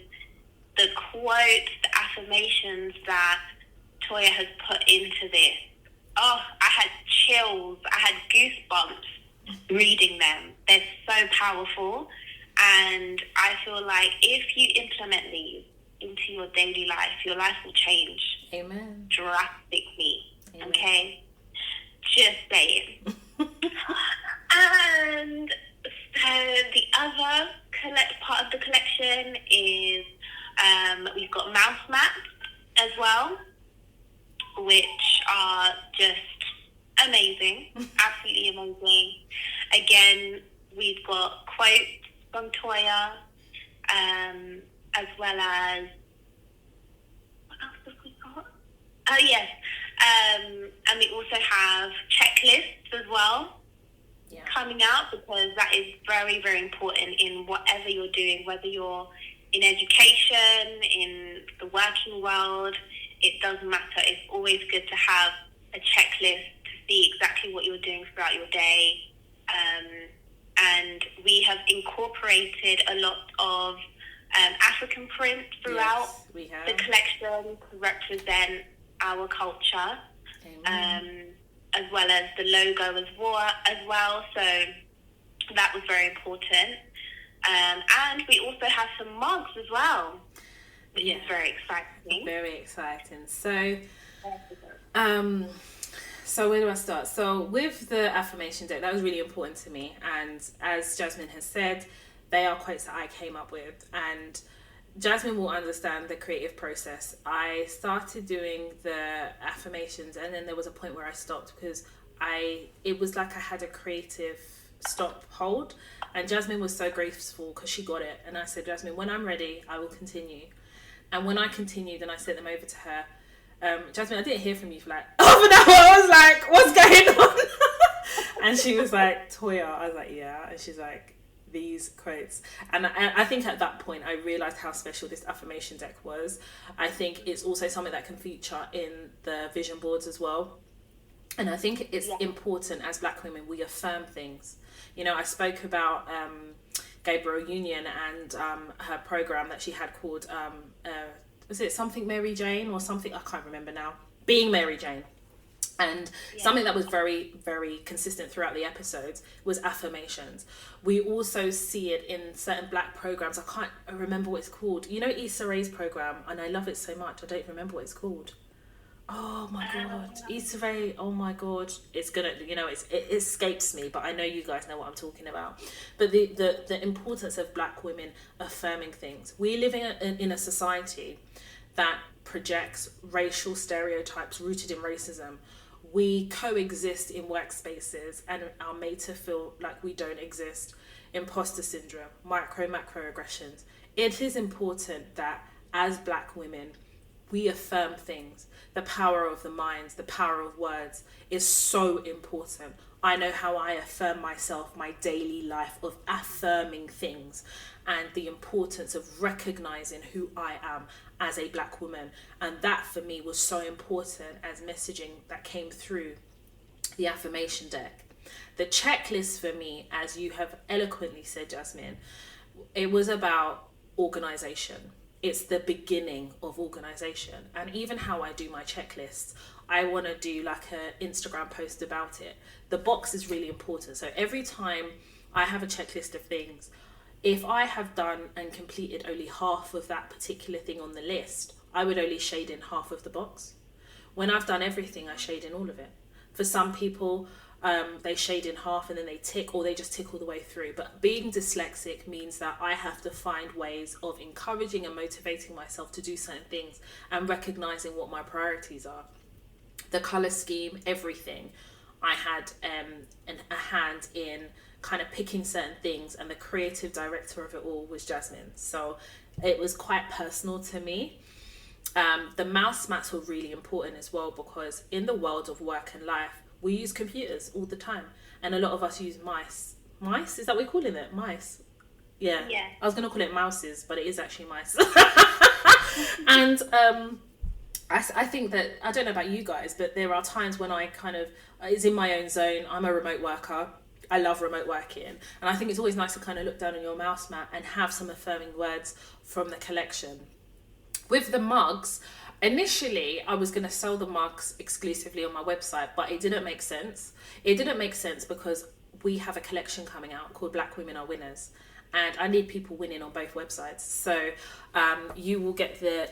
the quotes, the affirmations that Toya has put into this, I had chills, I had goosebumps reading them. They're so powerful, and I feel like if you implement these into your daily life, your life will change. Amen. Drastically. Amen. Okay? Just saying. And so the other part of the collection is we've got mouse mats as well, which are just amazing, absolutely amazing. Again, we've got quotes from Toya, as well as, what else have we got? Oh yes, and we also have checklists as well. Yeah. Coming out, because that is very, very important in whatever you're doing, whether you're in education, in the working world, it doesn't matter. It's always good to have a checklist to see exactly what you're doing throughout your day. And we have incorporated a lot of African print throughout the collection to represent our culture, as well as the logo as well. So that was very important. And we also have some mugs as well, which is very exciting. Very exciting. So, so where do I start? So with the affirmation deck, that was really important to me. And as Jasmine has said, they are quotes that I came up with. And Jasmine will understand the creative process. I started doing the affirmations, and then there was a point where I stopped because it was like I had a creative stop hold. And Jasmine was so graceful because she got it. And I said, Jasmine, when I'm ready, I will continue. And when I continued and I sent them over to her, Jasmine, I didn't hear from you for like half an hour. I was like, what's going on? And she was like, Toya. I was like, yeah. And she's like, these quotes. And I think at that point I realized how special this affirmation deck was. I think it's also something that can feature in the vision boards as well. And I think it's important as Black women, we affirm things. You know, I spoke about Gabrielle Union and her program that she had called was it something Mary Jane or something? I can't remember now. Being Mary Jane. And something that was very, very consistent throughout the episodes was affirmations. We also see it in certain Black programs. I can't remember what it's called. You know Issa Rae's program, and I love it so much. I don't remember what it's called. Oh my God, Issa Rae, oh my God. It's gonna, you know, it escapes me, but I know you guys know what I'm talking about. But the importance of Black women affirming things. We live in a society that projects racial stereotypes rooted in racism. We coexist in workspaces and are made to feel like we don't exist. Imposter syndrome, macroaggressions. It is important that as Black women, we affirm things. The power of the minds, the power of words is so important. I know how I affirm myself, my daily life of affirming things, and the importance of recognizing who I am as a Black woman. And that for me was so important as messaging that came through the affirmation deck. The checklist for me, as you have eloquently said, Jasmine, it was about organization. It's the beginning of organization. And even how I do my checklists, I want to do like an Instagram post about it. The box is really important. So every time I have a checklist of things, if I have done and completed only half of that particular thing on the list, I would only shade in half of the box. When I've done everything, I shade in all of it. For some people, they shade in half and then they tick, or they just tick all the way through. But being dyslexic means that I have to find ways of encouraging and motivating myself to do certain things and recognizing what my priorities are. The color scheme, everything. I had a hand in kind of picking certain things, and the creative director of it all was Jasmine. So it was quite personal to me. The mouse mats were really important as well, because in the world of work and life, we use computers all the time, and a lot of us use mice. Mice? Is that what we're calling it? Mice? Yeah. I was going to call it mouses, but it is actually mice. And I think that, I don't know about you guys, but there are times when I kind of, it's in my own zone. I'm a remote worker. I love remote working. And I think it's always nice to kind of look down on your mouse mat and have some affirming words from the collection. With the mugs, initially, I was going to sell the mugs exclusively on my website, but it didn't make sense. It didn't make sense because we have a collection coming out called Black Women Are Winners, and I need people winning on both websites. So you will get the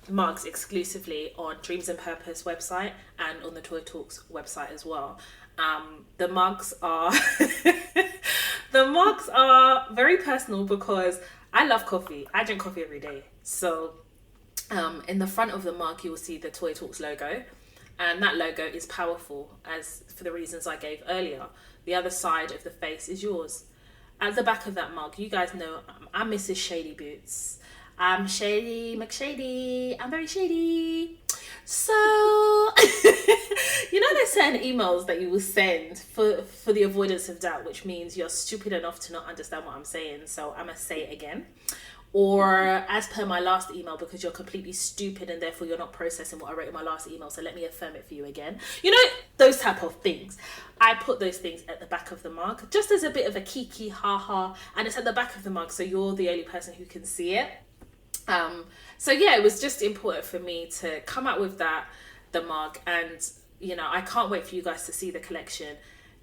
mugs exclusively on Dreams and Purpose website and on the Toy Talks website as well. The mugs are very personal because I love coffee. I drink coffee every day. So in the front of the mug, you will see the Toy Talks logo, and that logo is powerful, as for the reasons I gave earlier. The other side of the face is yours. At the back of that mug, you guys know I'm Mrs. Shady Boots. I'm Shady McShady. I'm very shady. So You know, there's certain emails that you will send for the avoidance of doubt, which means you're stupid enough to not understand what I'm saying, so I must say it again. Or as per my last email, because you're completely stupid and therefore you're not processing what I wrote in my last email, so let me affirm it for you again. You know, those type of things. I put those things at the back of the mug, just as a bit of a kiki, ha-ha, and it's at the back of the mug, so you're the only person who can see it. So yeah, it was just important for me to come out with the mug, and you know, I can't wait for you guys to see the collection.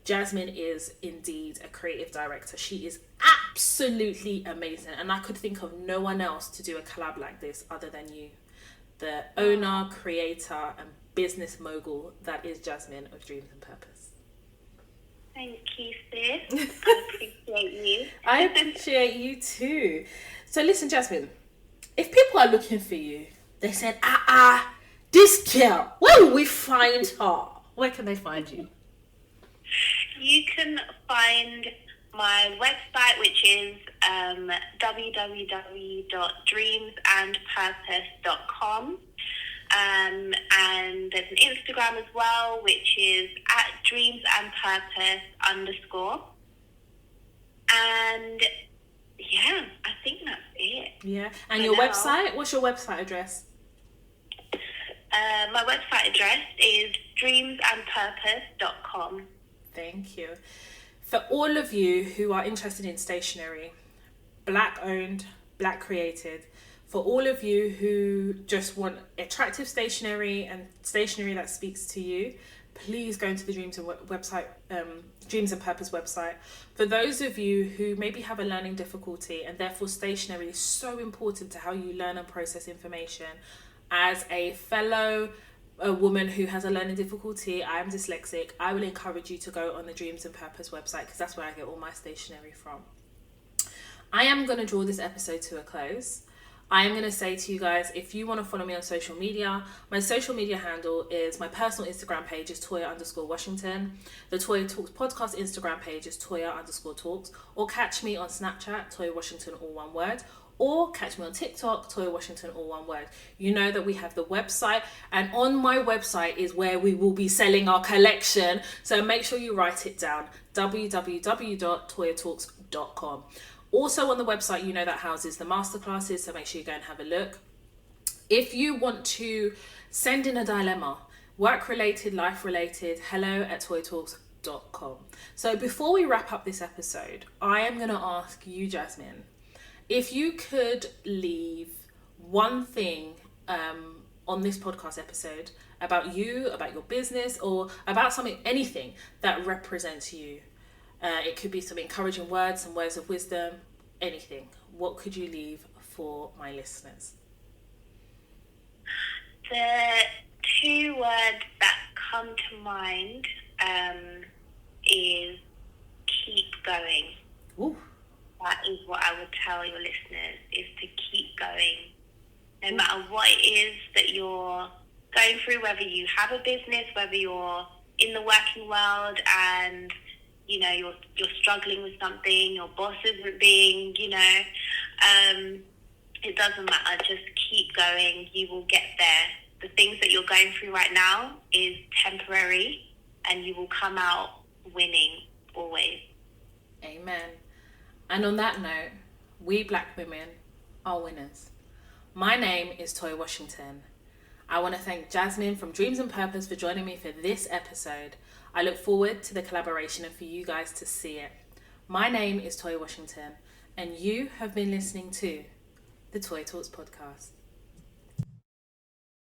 Jasmine is indeed a creative director. She is absolutely amazing, and I could think of no one else to do a collab like this other than you, the owner, creator, and business mogul that is Jasmine of Dreams and Purpose. Thank you, sis. I appreciate you. I appreciate you too. So listen, Jasmine, if people are looking for you, they said, this girl, where will we find her? Where can they find you? You can find my website, which is www.dreamsandpurpose.com. And there's an Instagram as well, which is @dreamsandpurpose_. And yeah, I think that's it. Yeah. And your website? What's your website address? My website address is dreamsandpurpose.com. Thank you. For all of you who are interested in stationery, Black owned, Black created, for all of you who just want attractive stationery and stationery that speaks to you, please go into the Dreams and Purpose website. For those of you who maybe have a learning difficulty and therefore stationery is so important to how you learn and process information, as a fellow woman who has a learning difficulty, I am dyslexic, I will encourage you to go on the Dreams and Purpose website, because that's where I get all my stationery from. I am going to draw this episode to a close. I am going to say to you guys, if you want to follow me on social media, my social media handle is, my personal Instagram page is Toya_Washington. The Toya Talks podcast Instagram page is Toya_Talks. Or catch me on Snapchat, Toya Washington, all one word. Or catch me on TikTok, Toya Washington, all one word. You know that we have the website, and on my website is where we will be selling our collection. So make sure you write it down, www.toyatalks.com. Also on the website, you know, that houses the masterclasses, so make sure you go and have a look. If you want to send in a dilemma, work-related, life-related, hello@toyatalks.com. So before we wrap up this episode, I am going to ask you, Jasmine, if you could leave one thing on this podcast episode about you, about your business, or about something, anything that represents you. It could be some encouraging words, some words of wisdom, anything. What could you leave for my listeners? The two words that come to mind is keep going. Ooh. That is what I would tell your listeners, is to keep going. No matter what it is that you're going through, whether you have a business, whether you're in the working world and you know, you're struggling with something, your boss isn't being, you know, it doesn't matter. Just keep going. You will get there. The things that you're going through right now is temporary, and you will come out winning always. Amen. And on that note, we Black women are winners. My name is Toya Washington. I want to thank Jasmine from Dreams and Purpose for joining me for this episode. I look forward to the collaboration and for you guys to see it. My name is Toya Washington, and you have been listening to the Toya Talks podcast.